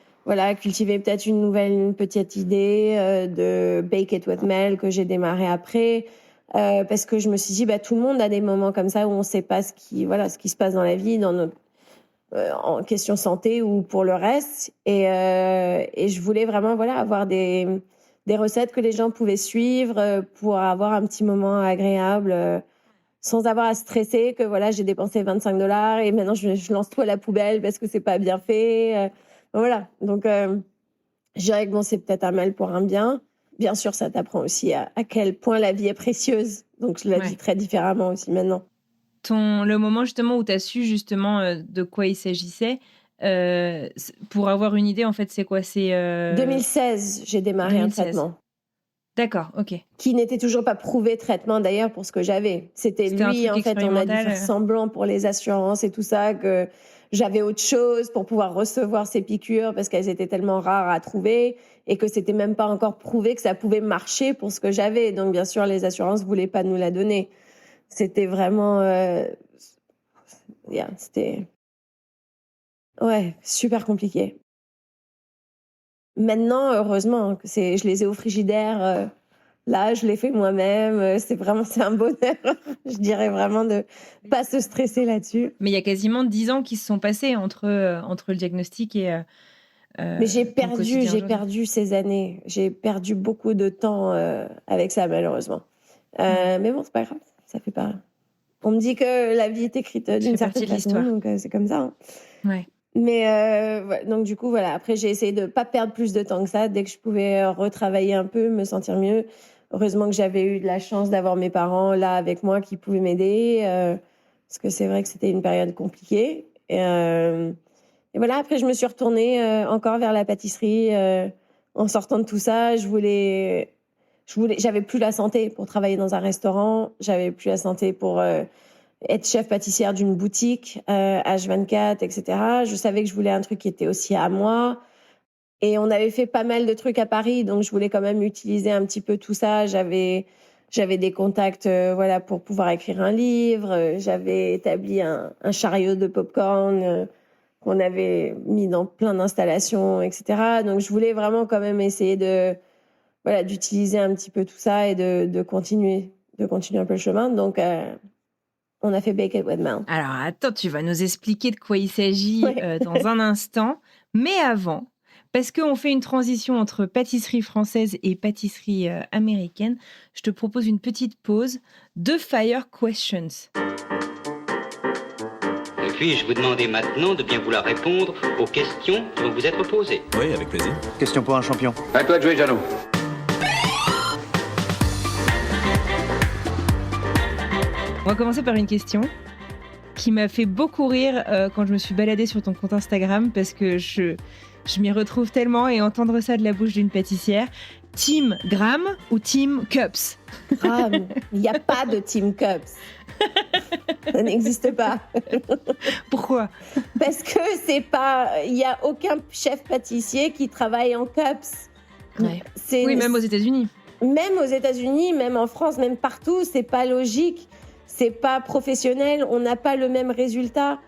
cultiver peut-être une petite idée de Bake It With Mel que j'ai démarré après. Parce que je me suis dit, bah tout le monde a des moments comme ça où on ne sait pas ce qui se passe dans la vie, dans notre en question santé ou pour le reste. Et je voulais vraiment avoir des recettes que les gens pouvaient suivre pour avoir un petit moment agréable sans avoir à stresser que j'ai dépensé $25 et maintenant je lance tout à la poubelle parce que c'est pas bien fait. Voilà. Donc je dirais que bon, c'est peut-être un mal pour un bien. Bien sûr, ça t'apprend aussi à quel point la vie est précieuse. Donc je la vis très différemment aussi maintenant. Le moment justement où tu as su justement de quoi il s'agissait, pour avoir une idée, en fait, c'est quoi? C'est 2016, j'ai démarré 2016. un traitement. D'accord, ok. Qui n'était toujours pas prouvé traitement d'ailleurs pour ce que j'avais. C'était lui, en fait, on a dû faire semblant pour les assurances et tout ça que j'avais autre chose pour pouvoir recevoir ces piqûres parce qu'elles étaient tellement rares à trouver et que c'était même pas encore prouvé que ça pouvait marcher pour ce que j'avais. Donc bien sûr, les assurances voulaient pas nous la donner. C'était vraiment c'était super compliqué. Maintenant, heureusement, je les ai au frigidaire. Là, je les fais moi-même. C'est un bonheur. Je dirais vraiment de pas se stresser là-dessus. Mais il y a quasiment 10 ans qui se sont passés entre le diagnostic et Mais j'ai perdu ces années. J'ai perdu beaucoup de temps avec ça, malheureusement. Mais bon, c'est pas grave. Ça fait pas... On me dit que la vie est écrite d'une certaine façon, donc c'est comme ça. Hein. Ouais. Mais donc du coup, voilà. Après, j'ai essayé de pas perdre plus de temps que ça. Dès que je pouvais retravailler un peu, me sentir mieux. Heureusement que j'avais eu de la chance d'avoir mes parents là avec moi qui pouvaient m'aider. Parce que c'est vrai que c'était une période compliquée. Et voilà, après, je me suis retournée encore vers la pâtisserie. En sortant de tout ça, j'avais plus la santé pour travailler dans un restaurant. J'avais plus la santé pour être chef pâtissière d'une boutique, H24, etc. Je savais que je voulais un truc qui était aussi à moi. Et on avait fait pas mal de trucs à Paris, donc je voulais quand même utiliser un petit peu tout ça. J'avais des contacts voilà, pour pouvoir écrire un livre. J'avais établi un chariot de popcorn qu'on avait mis dans plein d'installations, etc. Donc je voulais vraiment quand même essayer d'utiliser un petit peu tout ça et de continuer un peu le chemin. Donc on a fait Bake It with Mel. Alors attends, tu vas nous expliquer de quoi il s'agit dans un instant. Mais avant, parce qu'on fait une transition entre pâtisserie française et pâtisserie américaine, je te propose une petite pause de Fire Questions. Et puis, je vous demandais maintenant de bien vouloir répondre aux questions qui vont vous être posées. Oui, avec plaisir. Question pour un champion. À toi de jouer, Jeannot. On va commencer par une question qui m'a fait beaucoup rire quand je me suis baladée sur ton compte Instagram parce que je m'y retrouve tellement et entendre ça de la bouche d'une pâtissière. Team Gram ou Team Cups? Gram. Il n'y a pas de Team Cups. Ça n'existe pas. Pourquoi? Parce que il n'y a aucun chef pâtissier qui travaille en cups. Ouais. Oui, même aux États-Unis. Même aux États-Unis, même en France, même partout, c'est pas logique. C'est pas professionnel, on n'a pas le même résultat.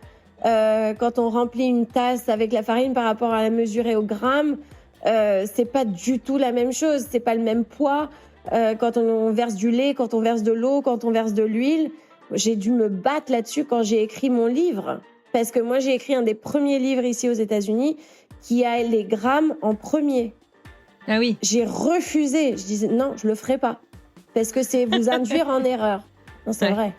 Quand on remplit une tasse avec la farine par rapport à la mesurer au gramme, c'est pas du tout la même chose, c'est pas le même poids. Quand on verse du lait, quand on verse de l'eau, quand on verse de l'huile, j'ai dû me battre là-dessus quand j'ai écrit mon livre. Parce que moi, j'ai écrit un des premiers livres ici aux États-Unis qui a les grammes en premier. Ah oui. J'ai refusé, je disais non, je le ferai pas. Parce que c'est vous induire en erreur. Non, c'est vrai.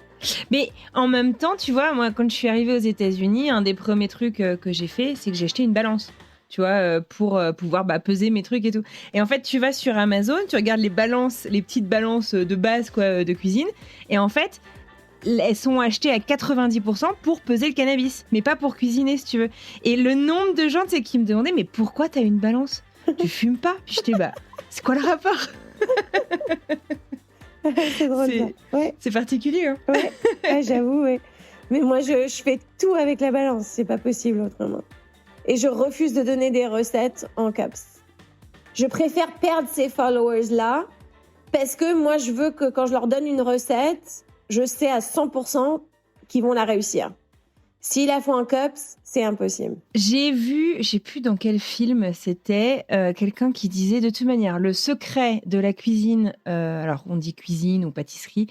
Mais en même temps, tu vois, moi, quand je suis arrivée aux États-Unis, un des premiers trucs que j'ai fait, c'est que j'ai acheté une balance, tu vois, pour pouvoir peser mes trucs et tout. Et en fait, tu vas sur Amazon, tu regardes les balances, les petites balances de base, quoi, de cuisine, et en fait, elles sont achetées à 90% pour peser le cannabis, mais pas pour cuisiner, si tu veux. Et le nombre de gens, tu sais, qui me demandaient, mais pourquoi t'as une balance? Tu fumes pas? Puis j'étais, c'est quoi le rapport? C'est drôle. Ouais. C'est particulier, hein. Ouais, j'avoue, ouais. Mais moi, je fais tout avec la balance. C'est pas possible autrement. Et je refuse de donner des recettes en cups. Je préfère perdre ces followers-là parce que moi, je veux que quand je leur donne une recette, je sais à 100% qu'ils vont la réussir. S'ils la font en cups, c'est impossible. J'ai vu, je sais plus dans quel film c'était, quelqu'un qui disait de toute manière, le secret de la cuisine, alors on dit cuisine ou pâtisserie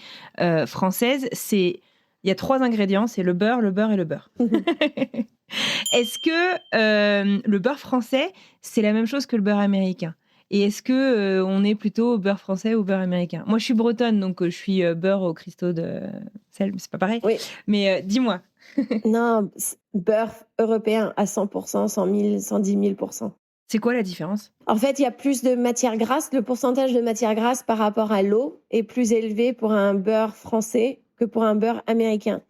française, il y a 3 ingrédients, c'est le beurre et le beurre. Est-ce que le beurre français, c'est la même chose que le beurre américain? Et est-ce que on est plutôt beurre français ou beurre américain? Moi, je suis bretonne, donc je suis beurre au cristaux de sel, c'est pas pareil. Oui. Mais dis-moi. Non, beurre européen à 100%, 100 000, 110 000%. C'est quoi la différence? En fait, il y a plus de matière grasse. Le pourcentage de matière grasse par rapport à l'eau est plus élevé pour un beurre français que pour un beurre américain.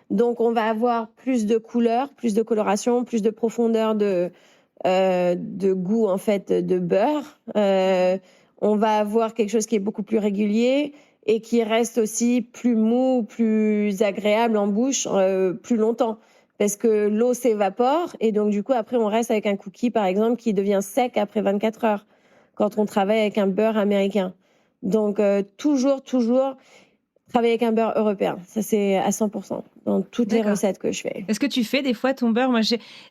Donc, on va avoir plus de couleurs, plus de coloration, plus de profondeur de goût en fait de beurre. On va avoir quelque chose qui est beaucoup plus régulier et qui reste aussi plus mou, plus agréable en bouche plus longtemps. Parce que l'eau s'évapore et donc du coup après on reste avec un cookie par exemple qui devient sec après 24 heures quand on travaille avec un beurre américain. Donc toujours travailler avec un beurre européen. Ça c'est à 100% dans toutes les recettes que je fais. Est-ce que tu fais des fois ton beurre? Moi,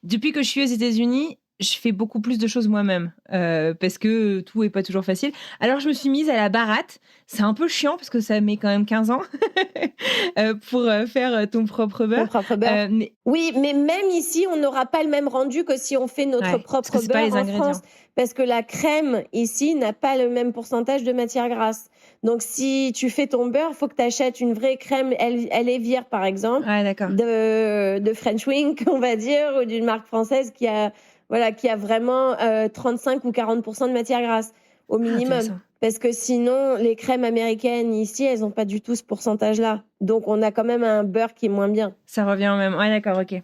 depuis que je suis aux États-Unis, je fais beaucoup plus de choses moi-même parce que tout est pas toujours facile. Alors, je me suis mise à la baratte. C'est un peu chiant parce que ça met quand même 15 ans pour faire ton propre beurre. Ton propre beurre. Oui, mais même ici, on n'aura pas le même rendu que si on fait notre propre beurre en France. Parce que la crème ici n'a pas le même pourcentage de matière grasse. Donc, si tu fais ton beurre, il faut que tu achètes une vraie crème Elvier, par exemple, de French Wing, on va dire, ou d'une marque française qui a vraiment 35 ou 40% de matière grasse au minimum. Parce que sinon, les crèmes américaines ici, elles n'ont pas du tout ce pourcentage-là. Donc, on a quand même un beurre qui est moins bien. Ça revient au même. Ouais, d'accord, ok.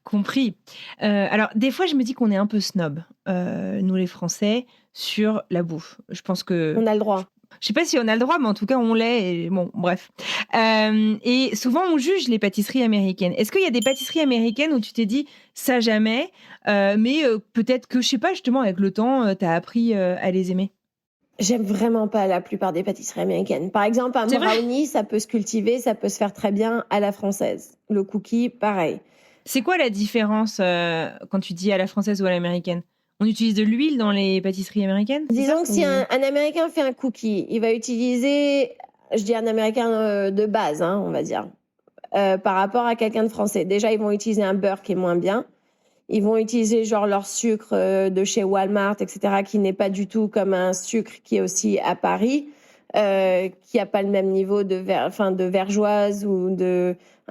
Compris. Alors, des fois, je me dis qu'on est un peu snob, nous les Français, sur la bouffe. Je pense que... On a le droit. Je sais pas si on a le droit, mais en tout cas, on l'est. Et bon, bref. Et souvent, on juge les pâtisseries américaines. Est-ce qu'il y a des pâtisseries américaines où tu t'es dit ça jamais, mais peut-être que, je sais pas, justement, avec le temps, t'as appris à les aimer? J'aime vraiment pas la plupart des pâtisseries américaines. Par exemple, un brownie, ça peut se cultiver, ça peut se faire très bien à la française. Le cookie, pareil. C'est quoi la différence quand tu dis à la française ou à l'américaine? On utilise de l'huile dans les pâtisseries américaines? Disons que si un Américain fait un cookie, il va utiliser, je dis un Américain de base, on va dire, par rapport à quelqu'un de français. Déjà, ils vont utiliser un beurre qui est moins bien. Ils vont utiliser genre leur sucre de chez Walmart, etc., qui n'est pas du tout comme un sucre qui est aussi à Paris, qui a pas le même niveau de vergeoise ou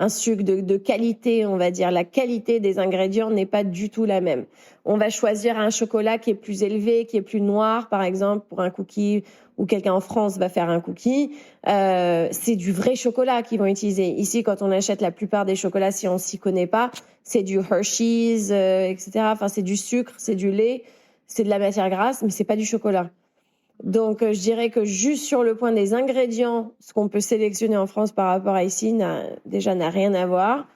un sucre de qualité, on va dire. La qualité des ingrédients n'est pas du tout la même. On va choisir un chocolat qui est plus élevé, qui est plus noir, par exemple, pour un cookie, ou quelqu'un en France va faire un cookie. C'est du vrai chocolat qu'ils vont utiliser. Ici, quand on achète la plupart des chocolats, si on s'y connaît pas, c'est du Hershey's, etc. Enfin, c'est du sucre, c'est du lait, c'est de la matière grasse, mais c'est pas du chocolat. Donc, je dirais que juste sur le point des ingrédients, ce qu'on peut sélectionner en France par rapport à ici n'a rien à voir.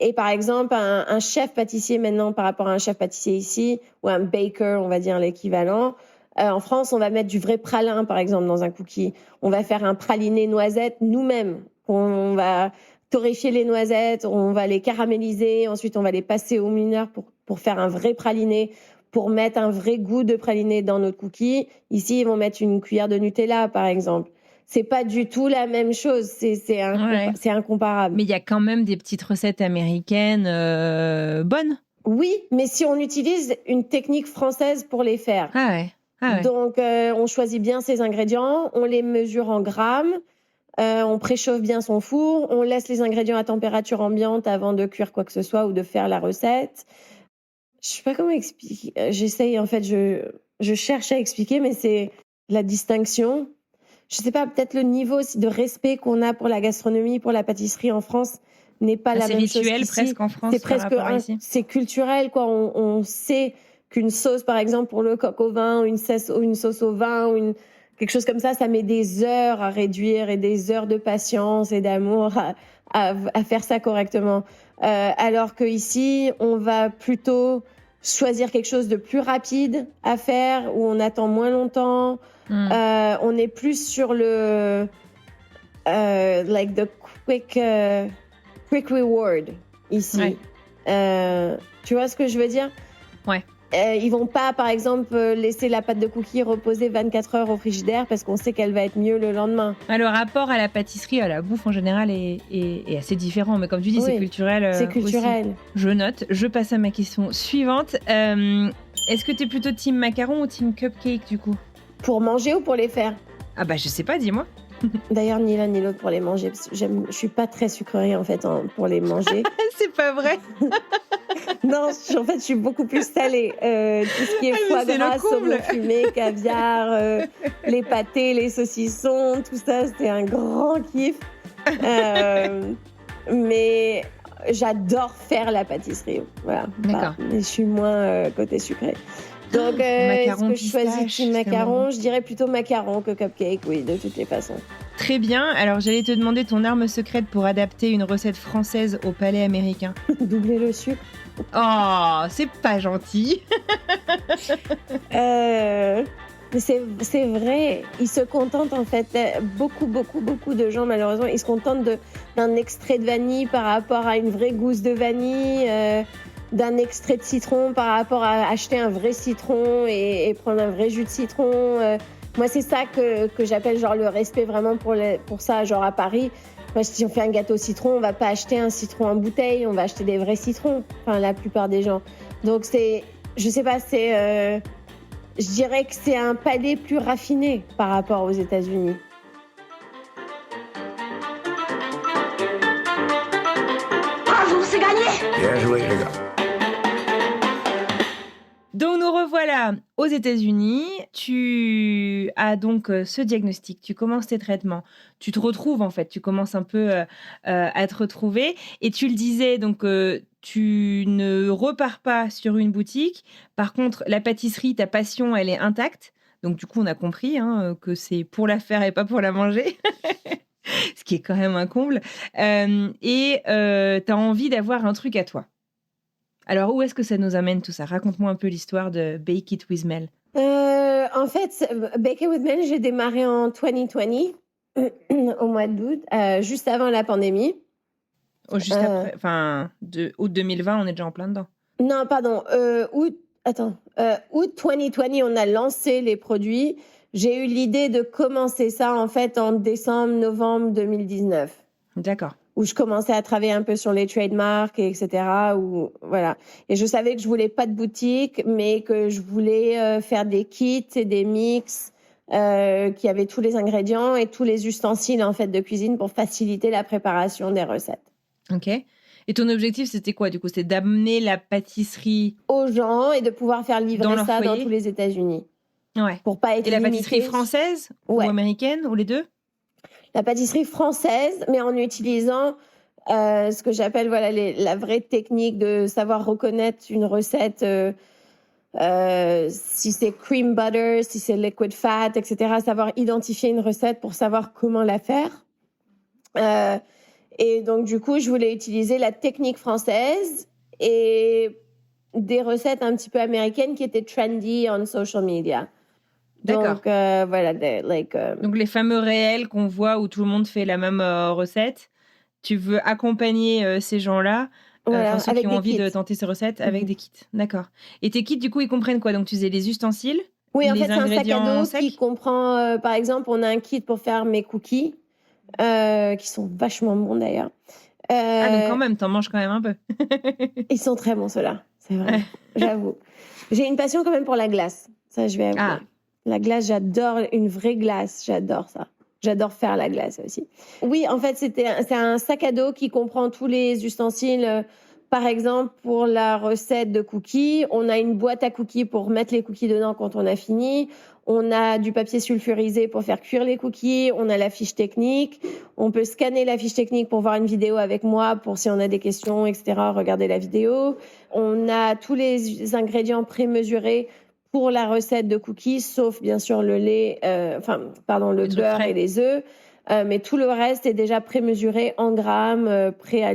Et par exemple, un chef pâtissier maintenant par rapport à un chef pâtissier ici, ou un baker, on va dire l'équivalent. En France, on va mettre du vrai pralin, par exemple, dans un cookie. On va faire un praliné noisette nous-mêmes. On va torréfier les noisettes, on va les caraméliser, ensuite on va les passer au mineur pour faire un vrai praliné, pour mettre un vrai goût de praliné dans notre cookie. Ici, ils vont mettre une cuillère de Nutella, par exemple. C'est pas du tout la même chose, c'est incomparable. Mais il y a quand même des petites recettes américaines bonnes. Oui, mais si on utilise une technique française pour les faire. Ah ouais. Donc, on choisit bien ses ingrédients, on les mesure en grammes, on préchauffe bien son four, on laisse les ingrédients à température ambiante avant de cuire quoi que ce soit ou de faire la recette. Je sais pas comment expliquer. J'essaye, en fait, je cherche à expliquer, mais c'est la distinction. Je sais pas, peut-être le niveau aussi de respect qu'on a pour la gastronomie, pour la pâtisserie en France n'est pas la même chose. C'est rituel presque en France. C'est presque c'est culturel, quoi. On sait qu'une sauce, par exemple, pour le coq au vin, ou une sauce au vin, ou quelque chose comme ça met des heures à réduire et des heures de patience et d'amour à faire ça correctement. Alors que ici, on va plutôt choisir quelque chose de plus rapide à faire, où on attend moins longtemps. On est plus sur le like the quick reward ici. Ouais. Tu vois ce que je veux dire? Ouais. Ils vont pas, par exemple, laisser la pâte de cookie reposer 24 heures au frigidaire parce qu'on sait qu'elle va être mieux le lendemain. Le rapport à la pâtisserie, à la bouffe en général est assez différent. Mais comme tu dis, c'est culturel. C'est culturel. Aussi. Je note. Je passe à ma question suivante. Est-ce que tu es plutôt team macaron ou team cupcake du coup? Pour manger ou pour les faire? Ah bah je sais pas, dis-moi. D'ailleurs, ni l'un ni l'autre pour les manger. Je suis pas très sucrerie en fait pour les manger. C'est pas vrai. Non, en fait, je suis beaucoup plus salée. Tout ce qui est foie gras, saumon fumé, caviar, les pâtés, les saucissons, tout ça, c'est un grand kiff. Mais j'adore faire la pâtisserie. Voilà. D'accord. Mais je suis moins côté sucré. Donc, est-ce que je choisis team macaron? Je dirais plutôt macaron que cupcake, oui, de toutes les façons. Très bien. Alors, j'allais te demander ton arme secrète pour adapter une recette française au palais américain. Doubler le sucre. Oh, c'est pas gentil. C'est vrai. Ils se contentent, en fait, beaucoup de gens, malheureusement, ils se contentent d'un extrait de vanille par rapport à une vraie gousse de vanille. d'un extrait de citron par rapport à acheter un vrai citron et prendre un vrai jus de citron. Moi, c'est ça que j'appelle genre le respect vraiment pour ça. Genre à Paris, moi, si on fait un gâteau au citron, on va pas acheter un citron en bouteille, on va acheter des vrais citrons. Enfin, la plupart des gens. Donc je sais pas, je dirais que c'est un palais plus raffiné par rapport aux États-Unis. Bravo, c'est gagné! Bien joué, les gars. Donc nous revoilà aux États-Unis. Tu as donc ce diagnostic, tu commences tes traitements, tu te retrouves en fait, tu commences un peu à te retrouver. Et tu le disais, donc tu ne repars pas sur une boutique. Par contre, la pâtisserie, ta passion, elle est intacte. Donc du coup, on a compris que c'est pour la faire et pas pour la manger. Ce qui est quand même un comble. Et tu as envie d'avoir un truc à toi. Alors, où est-ce que ça nous amène tout ça? Raconte-moi un peu l'histoire de Bake It with Mel. En fait, Bake It with Mel, j'ai démarré en 2020, au mois d'août, juste avant la pandémie. Juste après, de août 2020, on est déjà en plein dedans. Non, pardon, août 2020, on a lancé les produits. J'ai eu l'idée de commencer ça, en fait, en novembre 2019. D'accord. Où je commençais à travailler un peu sur les trademarks, etc. Voilà. Et je savais que je voulais pas de boutique, mais que je voulais faire des kits et des mix qui avaient tous les ingrédients et tous les ustensiles en fait de cuisine pour faciliter la préparation des recettes. Ok. Et ton objectif, c'était quoi du coup? C'était d'amener la pâtisserie aux gens et de pouvoir faire livrer ça foyer. Dans tous les États-Unis. Ouais. Pour pas être et la limité. Pâtisserie française ou américaine ou les deux? La pâtisserie française, mais en utilisant ce que j'appelle la vraie technique de savoir reconnaître une recette, si c'est cream butter, si c'est liquid fat, etc. Savoir identifier une recette pour savoir comment la faire. Et donc, du coup, je voulais utiliser la technique française et des recettes un petit peu américaines qui étaient trendy on social media. D'accord. Donc, voilà. Donc, les fameux réels qu'on voit où tout le monde fait la même recette, tu veux accompagner ces gens-là, ceux qui ont envie de tenter ces recettes, avec des kits. D'accord. Et tes kits, du coup, ils comprennent quoi? Donc, tu faisais les ustensiles? Oui, en fait, c'est un sac à dos secs qui comprend, par exemple, on a un kit pour faire mes cookies, qui sont vachement bons d'ailleurs. Donc quand même, t'en manges quand même un peu. Ils sont très bons, ceux-là. C'est vrai, j'avoue. J'ai une passion quand même pour la glace. Ça, je vais avouer. La glace, j'adore une vraie glace. J'adore ça. J'adore faire la glace aussi. Oui, en fait, c'est un sac à dos qui comprend tous les ustensiles. Par exemple, pour la recette de cookies, on a une boîte à cookies pour mettre les cookies dedans quand on a fini. On a du papier sulfurisé pour faire cuire les cookies. On a la fiche technique. On peut scanner la fiche technique pour voir une vidéo avec moi pour si on a des questions, etc. Regarder la vidéo. On a tous les ingrédients prémesurés pour la recette de cookies, sauf bien sûr le lait, le beurre et les œufs. Mais tout le reste est déjà prémesuré en grammes, prêt à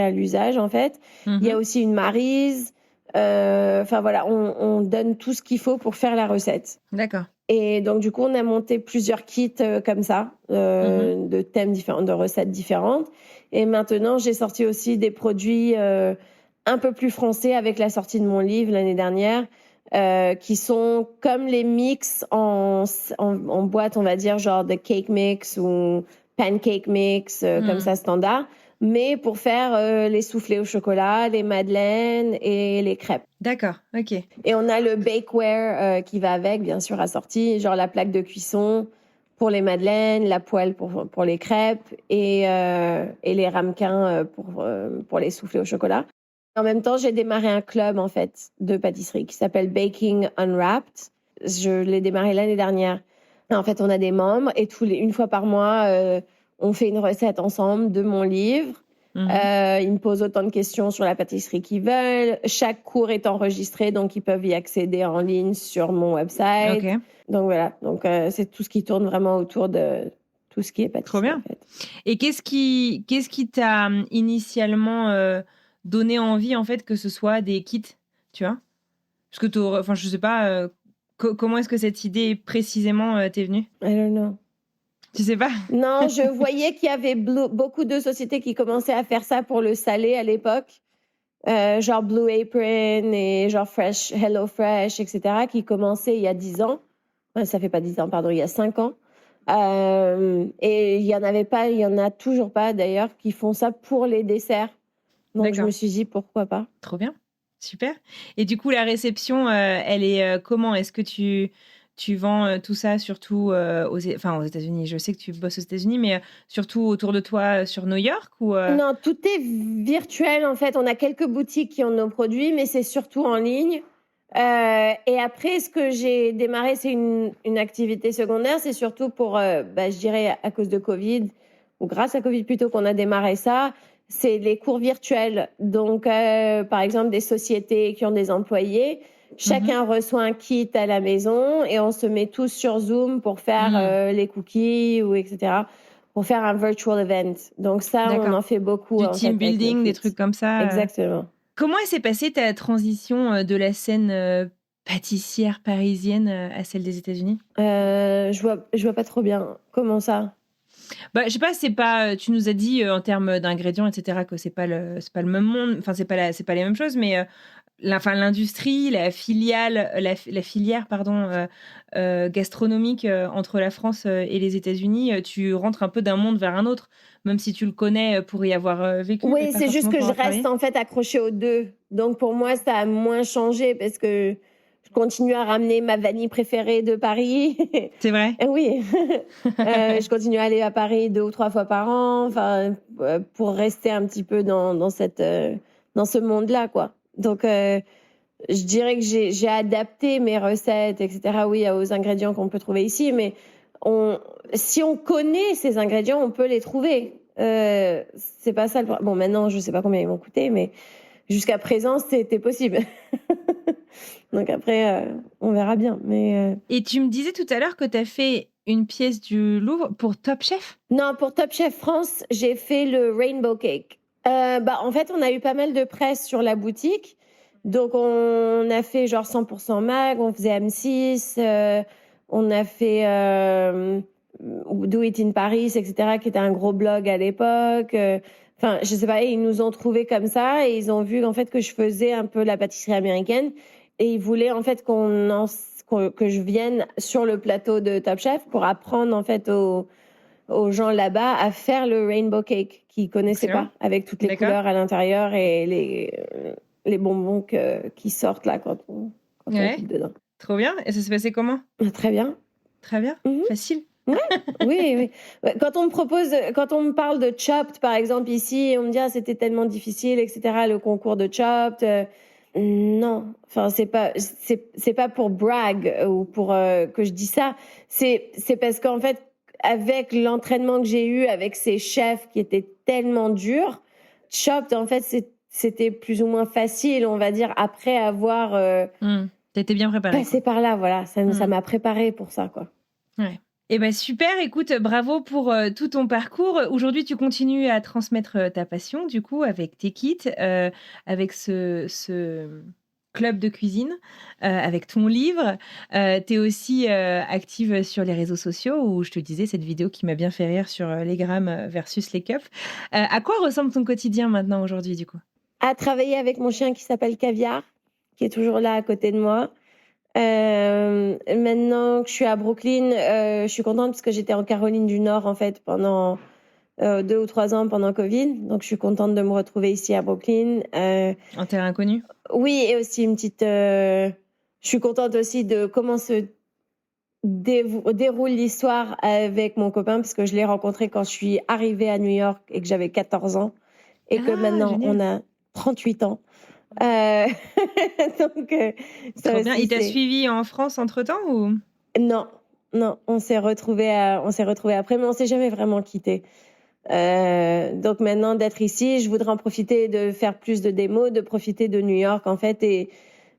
l'usage en fait. Il y a aussi une maryse. On donne tout ce qu'il faut pour faire la recette. D'accord. Et donc du coup, on a monté plusieurs kits comme ça, de thèmes différents, de recettes différentes. Et maintenant, j'ai sorti aussi des produits un peu plus français avec la sortie de mon livre l'année dernière. Qui sont comme les mix en boîte, on va dire, genre de cake mix ou pancake mix, comme ça standard, mais pour faire les soufflés au chocolat, les madeleines et les crêpes. D'accord, ok. Et on a le bakeware qui va avec, bien sûr, assorti, genre la plaque de cuisson pour les madeleines, la poêle pour les crêpes et les ramequins pour les soufflés au chocolat. En même temps, j'ai démarré un club, en fait, de pâtisserie qui s'appelle Baking Unwrapped. Je l'ai démarré l'année dernière. En fait, on a des membres et une fois par mois, on fait une recette ensemble de mon livre. Ils me posent autant de questions sur la pâtisserie qu'ils veulent. Chaque cours est enregistré, donc ils peuvent y accéder en ligne sur mon website. Okay. Donc voilà, c'est tout ce qui tourne vraiment autour de tout ce qui est pâtisserie. Trop bien. En fait. Et qu'est-ce qui t'a initialement donné envie en fait que ce soit des kits, tu vois? Parce que je sais pas comment est-ce que cette idée précisément t'est venue? I don't know. Tu sais pas? Non, je voyais qu'il y avait beaucoup de sociétés qui commençaient à faire ça pour le salé à l'époque. genre Blue Apron et genre Fresh, Hello Fresh, etc., qui commençaient il y a 10 ans. Ça fait pas 10 ans, pardon, il y a 5 ans. Et il y en a toujours pas d'ailleurs, qui font ça pour les desserts. Donc D'accord. je me suis dit pourquoi pas. Trop bien, super. Et du coup, la réception, elle est comment? Est-ce que tu vends tout ça surtout aux États-Unis? Je sais que tu bosses aux États-Unis, mais surtout autour de toi sur New York ou Non, tout est virtuel en fait. On a quelques boutiques qui ont nos produits, mais c'est surtout en ligne. Et après, ce que j'ai démarré, c'est une activité secondaire. C'est surtout pour, je dirais, à cause de Covid, ou grâce à Covid plutôt, qu'on a démarré ça. C'est les cours virtuels. Donc, par exemple, des sociétés qui ont des employés, chacun reçoit un kit à la maison et on se met tous sur Zoom pour faire les cookies ou etc., pour faire un virtual event. Donc ça, D'accord. on en fait beaucoup. Du en team fait, avec building, nos des kits. trucs comme ça. Exactement. Comment s'est passée ta transition de la scène pâtissière parisienne à celle des États-Unis? Je vois pas trop bien. Comment ça? Je sais pas, c'est pas. Tu nous as dit en termes d'ingrédients, etc., que c'est pas le même monde. Enfin, c'est pas les mêmes choses, mais l'industrie, la filière, pardon, gastronomique entre la France et les États-Unis, tu rentres un peu d'un monde vers un autre, même si tu le connais pour y avoir vécu. mais Oui, pas c'est juste forcément que pour je avoir travaillé. reste en fait accrochée aux deux. Donc pour moi, ça a moins changé parce que je continue à ramener ma vanille préférée de Paris. C'est vrai. Oui, je continue à aller à Paris 2 ou 3 fois par an, enfin, pour rester un petit peu dans ce monde-là, quoi. Donc, je dirais que j'ai adapté mes recettes, etc., oui, aux ingrédients qu'on peut trouver ici, mais si on connaît ces ingrédients, on peut les trouver. C'est pas ça le problème. Bon, maintenant, je sais pas combien ils vont coûter, mais jusqu'à présent, c'était possible. Donc après, on verra bien. Mais Et tu me disais tout à l'heure que tu as fait une pièce du Louvre pour Top Chef? non, pour Top Chef France, j'ai fait le Rainbow Cake. En fait, on a eu pas mal de presse sur la boutique. Donc, on a fait genre 100% mag, on faisait M6, on a fait Do It in Paris, etc., qui était un gros blog à l'époque. Enfin, je sais pas, ils nous ont trouvés comme ça et ils ont vu en fait que je faisais un peu la pâtisserie américaine et ils voulaient en fait que je vienne sur le plateau de Top Chef pour apprendre en fait aux gens là-bas à faire le rainbow cake qu'ils connaissaient Excellent. pas, avec toutes les D'accord. couleurs à l'intérieur et les bonbons qui sortent là quand on Ouais. coupe dedans. Trop bien. Et ça s'est passé comment? Très bien. Très bien. Mhm. Facile. Oui. Ouais, quand on me parle de Chopped, par exemple, ici, on me dit, ah, c'était tellement difficile, etc., le concours de Chopped. Non. Enfin, c'est pas pour brag ou pour que je dis ça. C'est parce qu'en fait, avec l'entraînement que j'ai eu avec ces chefs qui étaient tellement durs, Chopped, en fait, c'était plus ou moins facile, on va dire, après avoir T'as été bien préparée. passé par là, voilà. Ça m'a préparé pour ça, quoi. Ouais. Eh ben super, écoute, bravo pour tout ton parcours. Aujourd'hui, tu continues à transmettre ta passion, du coup, avec tes kits, avec ce club de cuisine, avec ton livre. Tu es aussi active sur les réseaux sociaux, où je te disais cette vidéo qui m'a bien fait rire sur les grammes versus les cups. À quoi ressemble ton quotidien maintenant, aujourd'hui, du coup? À travailler avec mon chien qui s'appelle Caviar, qui est toujours là à côté de moi. Maintenant que je suis à Brooklyn, je suis contente parce que j'étais en Caroline du Nord en fait pendant 2 ou 3 ans pendant Covid, donc je suis contente de me retrouver ici à Brooklyn. En terre inconnue? Oui, et aussi une petite. Je suis contente aussi de comment se déroule l'histoire avec mon copain parce que je l'ai rencontré quand je suis arrivée à New York et que j'avais 14 ans et que maintenant génial. on a 38 ans. Donc, ça Trop bien. aussi, Il t'a c'est- suivi en France entre-temps ou? Non, on s'est retrouvés après, mais on s'est jamais vraiment quittés. Donc maintenant d'être ici, je voudrais en profiter de faire plus de démos, de profiter de New York en fait et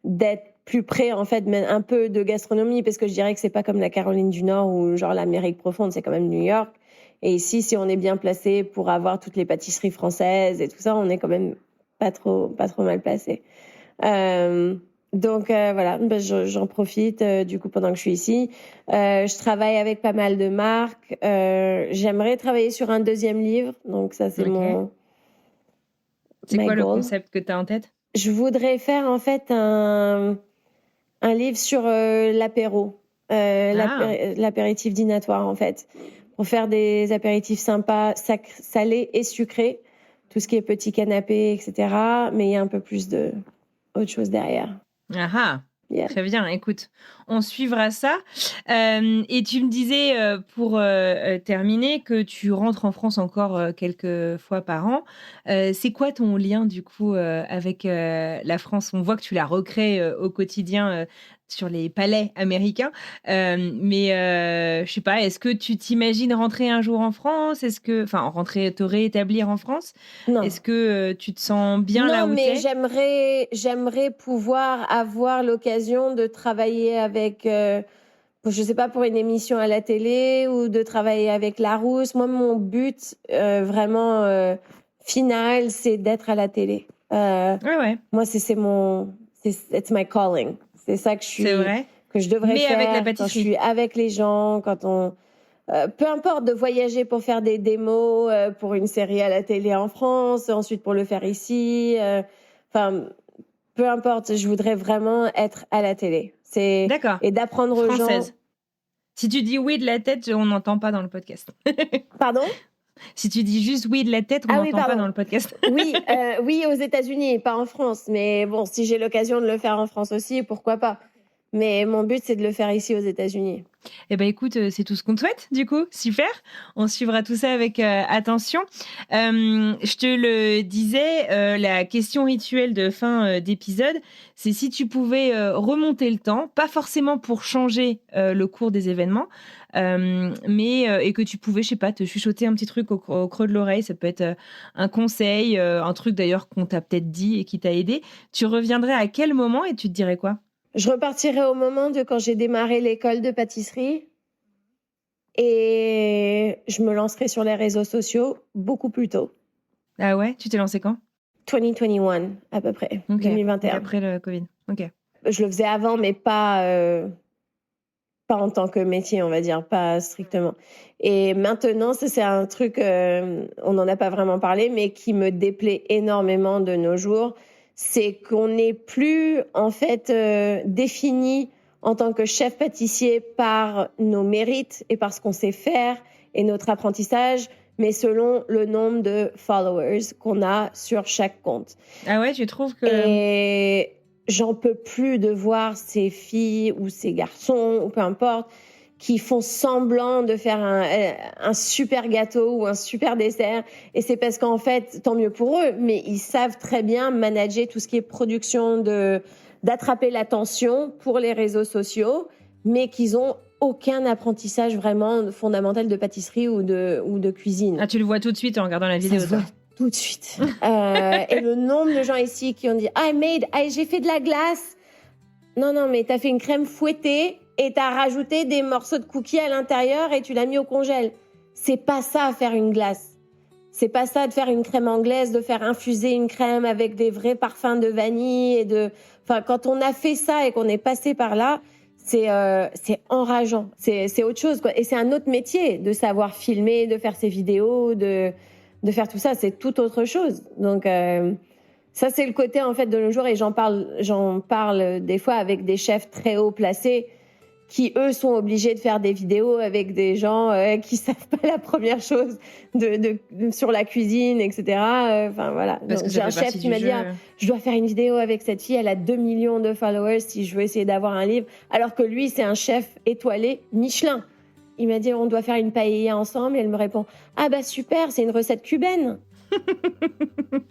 d'être plus près en fait, mais un peu de gastronomie parce que je dirais que c'est pas comme la Caroline du Nord ou genre l'Amérique profonde, c'est quand même New York. Et ici, si on est bien placé pour avoir toutes les pâtisseries françaises et tout ça, on est quand même pas trop mal placé. Donc voilà, j'en profite du coup pendant que je suis ici. Je travaille avec pas mal de marques. J'aimerais travailler sur un 2e livre, donc ça c'est Ok. C'est my quoi le goal. concept que tu as en tête? Je voudrais faire en fait un livre sur l'apéro, l'apéritif dînatoire en fait, pour faire des apéritifs sympas, salés et sucrés, tout ce qui est petit canapé, etc. Mais il y a un peu plus de autre chose derrière. Ah, Yeah. très bien. Écoute, on suivra ça. Et tu me disais, pour terminer, que tu rentres en France encore quelques fois par an. C'est quoi ton lien, du coup, avec la France? On voit que tu la recrées au quotidien sur les palais américains. Mais je sais pas, est-ce que tu t'imagines rentrer un jour en France? Te réétablir en France? Non. Est-ce que tu te sens bien là où Non, mais t'es? j'aimerais pouvoir avoir l'occasion de travailler avec, je sais pas, pour une émission à la télé ou de travailler avec Larousse. Moi, mon but vraiment final, c'est d'être à la télé. Ouais. Moi, it's my calling. C'est ça que C'est vrai. que je devrais Mais faire avec la quand pâtisserie. je suis avec les gens, quand on, peu importe, de voyager pour faire des démos pour une série à la télé en France, ensuite pour le faire ici. Peu importe, je voudrais vraiment être à la télé. D'accord. Et d'apprendre aux gens. Française. Si tu dis oui de la tête, on n'entend pas dans le podcast. Pardon? Si tu dis juste oui de la tête, on n'entend pas dans le podcast. Oui, aux États-Unis, pas en France. Mais bon, si j'ai l'occasion de le faire en France aussi, pourquoi pas? Mais mon but, c'est de le faire ici aux États-Unis. Eh ben écoute, c'est tout ce qu'on te souhaite, du coup. Super. On suivra tout ça avec attention. Je te le disais, la question rituelle de fin d'épisode, c'est si tu pouvais remonter le temps, pas forcément pour changer le cours des événements, mais et que tu pouvais, je sais pas, te chuchoter un petit truc au creux de l'oreille. Ça peut être un conseil, un truc d'ailleurs qu'on t'a peut-être dit et qui t'a aidé. Tu reviendrais à quel moment et tu te dirais quoi? Je repartirai au moment de quand j'ai démarré l'école de pâtisserie et je me lancerai sur les réseaux sociaux beaucoup plus tôt. Ah ouais? Tu t'es lancé quand? 2021 à peu près, Okay. 2021. Après le Covid. Ok. Je le faisais avant, mais pas en tant que métier, on va dire, pas strictement. Et maintenant, ça c'est un truc, on n'en a pas vraiment parlé, mais qui me déplaît énormément de nos jours. C'est qu'on n'est plus en fait défini en tant que chef pâtissier par nos mérites et par ce qu'on sait faire et notre apprentissage, mais selon le nombre de followers qu'on a sur chaque compte. Ah ouais, tu trouves que... Et j'en peux plus de voir ces filles ou ces garçons, ou peu importe, qui font semblant de faire un super gâteau ou un super dessert. Et c'est parce qu'en fait, tant mieux pour eux, mais ils savent très bien manager tout ce qui est production, d'attraper l'attention pour les réseaux sociaux, mais qu'ils ont aucun apprentissage vraiment fondamental de pâtisserie ou de cuisine. Ah, tu le vois tout de suite en regardant la vidéo. Ça se voit tout de suite. Et le nombre de gens ici qui ont dit « j'ai fait de la glace ». Non, mais t'as fait une crème fouettée et t'as rajouté des morceaux de cookies à l'intérieur et tu l'as mis au congèle. C'est pas ça, faire une glace. C'est pas ça de faire une crème anglaise, de faire infuser une crème avec des vrais parfums de vanille quand on a fait ça et qu'on est passé par là, c'est enrageant. C'est autre chose, quoi. Et c'est un autre métier de savoir filmer, de faire ses vidéos, de faire tout ça. C'est tout autre chose. Donc, ça, c'est le côté, en fait, de nos jours. Et j'en parle des fois avec des chefs très haut placés qui, eux, sont obligés de faire des vidéos avec des gens qui savent pas la première chose sur la cuisine, etc. Voilà. Parce que j'ai un chef qui m'a dit je dois faire une vidéo avec cette fille, elle a 2 millions de followers si je veux essayer d'avoir un livre. Alors que lui, c'est un chef étoilé Michelin. Il m'a dit on doit faire une paella ensemble et elle me répond super, c'est une recette cubaine.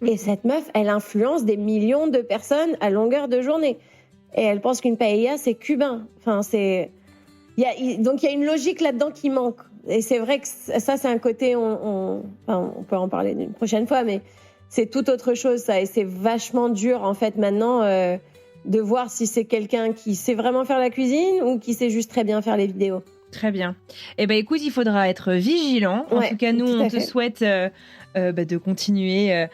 Et cette meuf, elle influence des millions de personnes à longueur de journée. Et elle pense qu'une paella, c'est cubain. Donc, il y a une logique là-dedans qui manque. Et c'est vrai que ça, c'est un côté... on peut en parler une prochaine fois, mais c'est tout autre chose, ça. Et c'est vachement dur, en fait, maintenant, de voir si c'est quelqu'un qui sait vraiment faire la cuisine ou qui sait juste très bien faire les vidéos. Très bien. Eh ben, écoute, il faudra être vigilant. En tout cas, nous, on te souhaite de continuer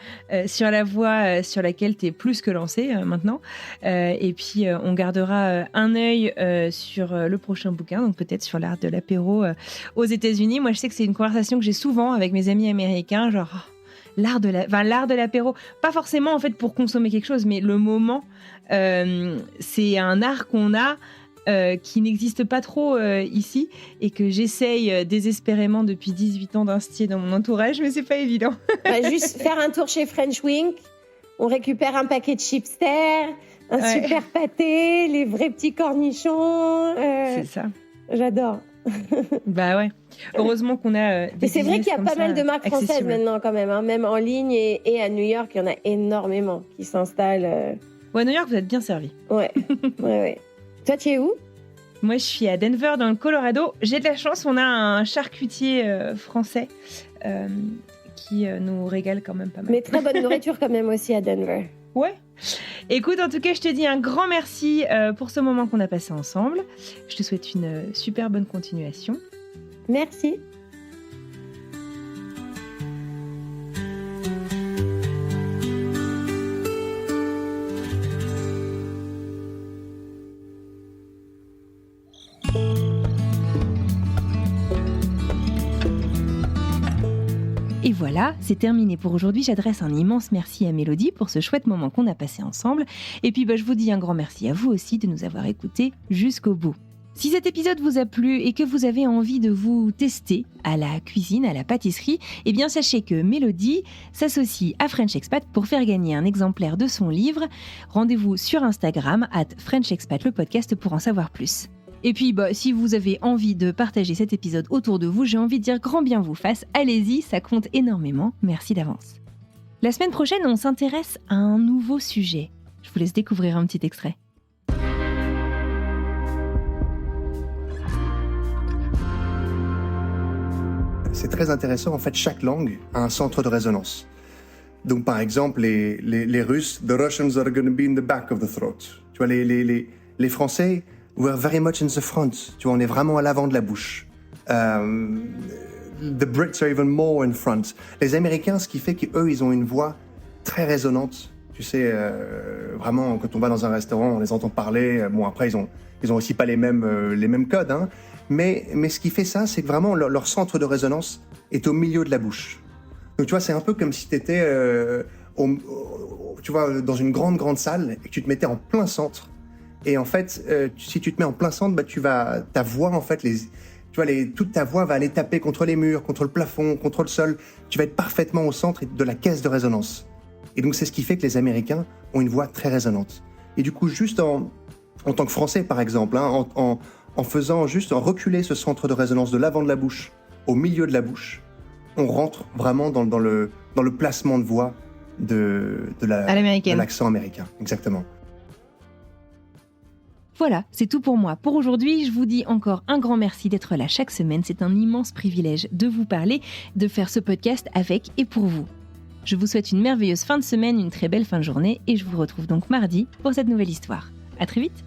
sur la voie sur laquelle tu es plus que lancé maintenant. Et puis, on gardera un œil sur le prochain bouquin, donc peut-être sur l'art de l'apéro aux États-Unis. Moi, je sais que c'est une conversation que j'ai souvent avec mes amis américains, genre... l'art de l'apéro. Pas forcément en fait pour consommer quelque chose, mais le moment, c'est un art qu'on a qui n'existe pas trop ici et que j'essaye désespérément depuis 18 ans d'instiller dans mon entourage, mais c'est pas évident. Juste faire un tour chez French Wink, on récupère un paquet de chipster, un super pâté, les vrais petits cornichons. C'est ça. J'adore. Bah ouais. Heureusement qu'on a. Mais c'est vrai qu'il y a pas mal de marques françaises maintenant quand même, hein. Même en ligne et à New York, il y en a énormément qui s'installent. Ouais, New York, vous êtes bien servis. Ouais. Toi, tu es où ? Moi, je suis à Denver, dans le Colorado. J'ai de la chance, on a un charcutier français qui nous régale quand même pas mal. Mais très bonne nourriture quand même aussi à Denver. Ouais. Écoute, en tout cas, je te dis un grand merci pour ce moment qu'on a passé ensemble. Je te souhaite une super bonne continuation. Merci. Et voilà, c'est terminé pour aujourd'hui. J'adresse un immense merci à Mélodie pour ce chouette moment qu'on a passé ensemble. Et puis je vous dis un grand merci à vous aussi de nous avoir écoutés jusqu'au bout. Si cet épisode vous a plu et que vous avez envie de vous tester à la cuisine, à la pâtisserie, eh bien sachez que Mélodie s'associe à French Expat pour faire gagner un exemplaire de son livre. Rendez-vous sur Instagram @FrenchExpat le podcast pour en savoir plus. Et puis, si vous avez envie de partager cet épisode autour de vous, j'ai envie de dire grand bien vous fasse. Allez-y, ça compte énormément. Merci d'avance. La semaine prochaine, on s'intéresse à un nouveau sujet. Je vous laisse découvrir un petit extrait. C'est très intéressant, en fait, chaque langue a un centre de résonance. Donc, par exemple, les Russes, the Russians are going to be in the back of the throat. Tu vois, les Français, we're very much in the front. Tu vois, on est vraiment à l'avant de la bouche. The Brits are even more in front. Les Américains, ce qui fait qu'eux, ils ont une voix très résonante. Tu sais, vraiment, quand on va dans un restaurant, on les entend parler. Bon, après, ils ont aussi pas les mêmes codes, hein. Mais ce qui fait ça, c'est que vraiment, leur centre de résonance est au milieu de la bouche. Donc, tu vois, c'est un peu comme si t'étais, tu vois, dans une grande salle et que tu te mettais en plein centre. Et en fait, si tu te mets en plein centre, ta voix, en fait, toute ta voix va aller taper contre les murs, contre le plafond, contre le sol. Tu vas être parfaitement au centre de la caisse de résonance. Et donc, c'est ce qui fait que les Américains ont une voix très résonante. Et du coup, juste en tant que Français, par exemple, hein, en reculer ce centre de résonance de l'avant de la bouche au milieu de la bouche, on rentre vraiment dans le placement de voix de l'accent américain. Exactement. Voilà, c'est tout pour moi. Pour aujourd'hui, je vous dis encore un grand merci d'être là chaque semaine. C'est un immense privilège de vous parler, de faire ce podcast avec et pour vous. Je vous souhaite une merveilleuse fin de semaine, une très belle fin de journée et je vous retrouve donc mardi pour cette nouvelle histoire. À très vite.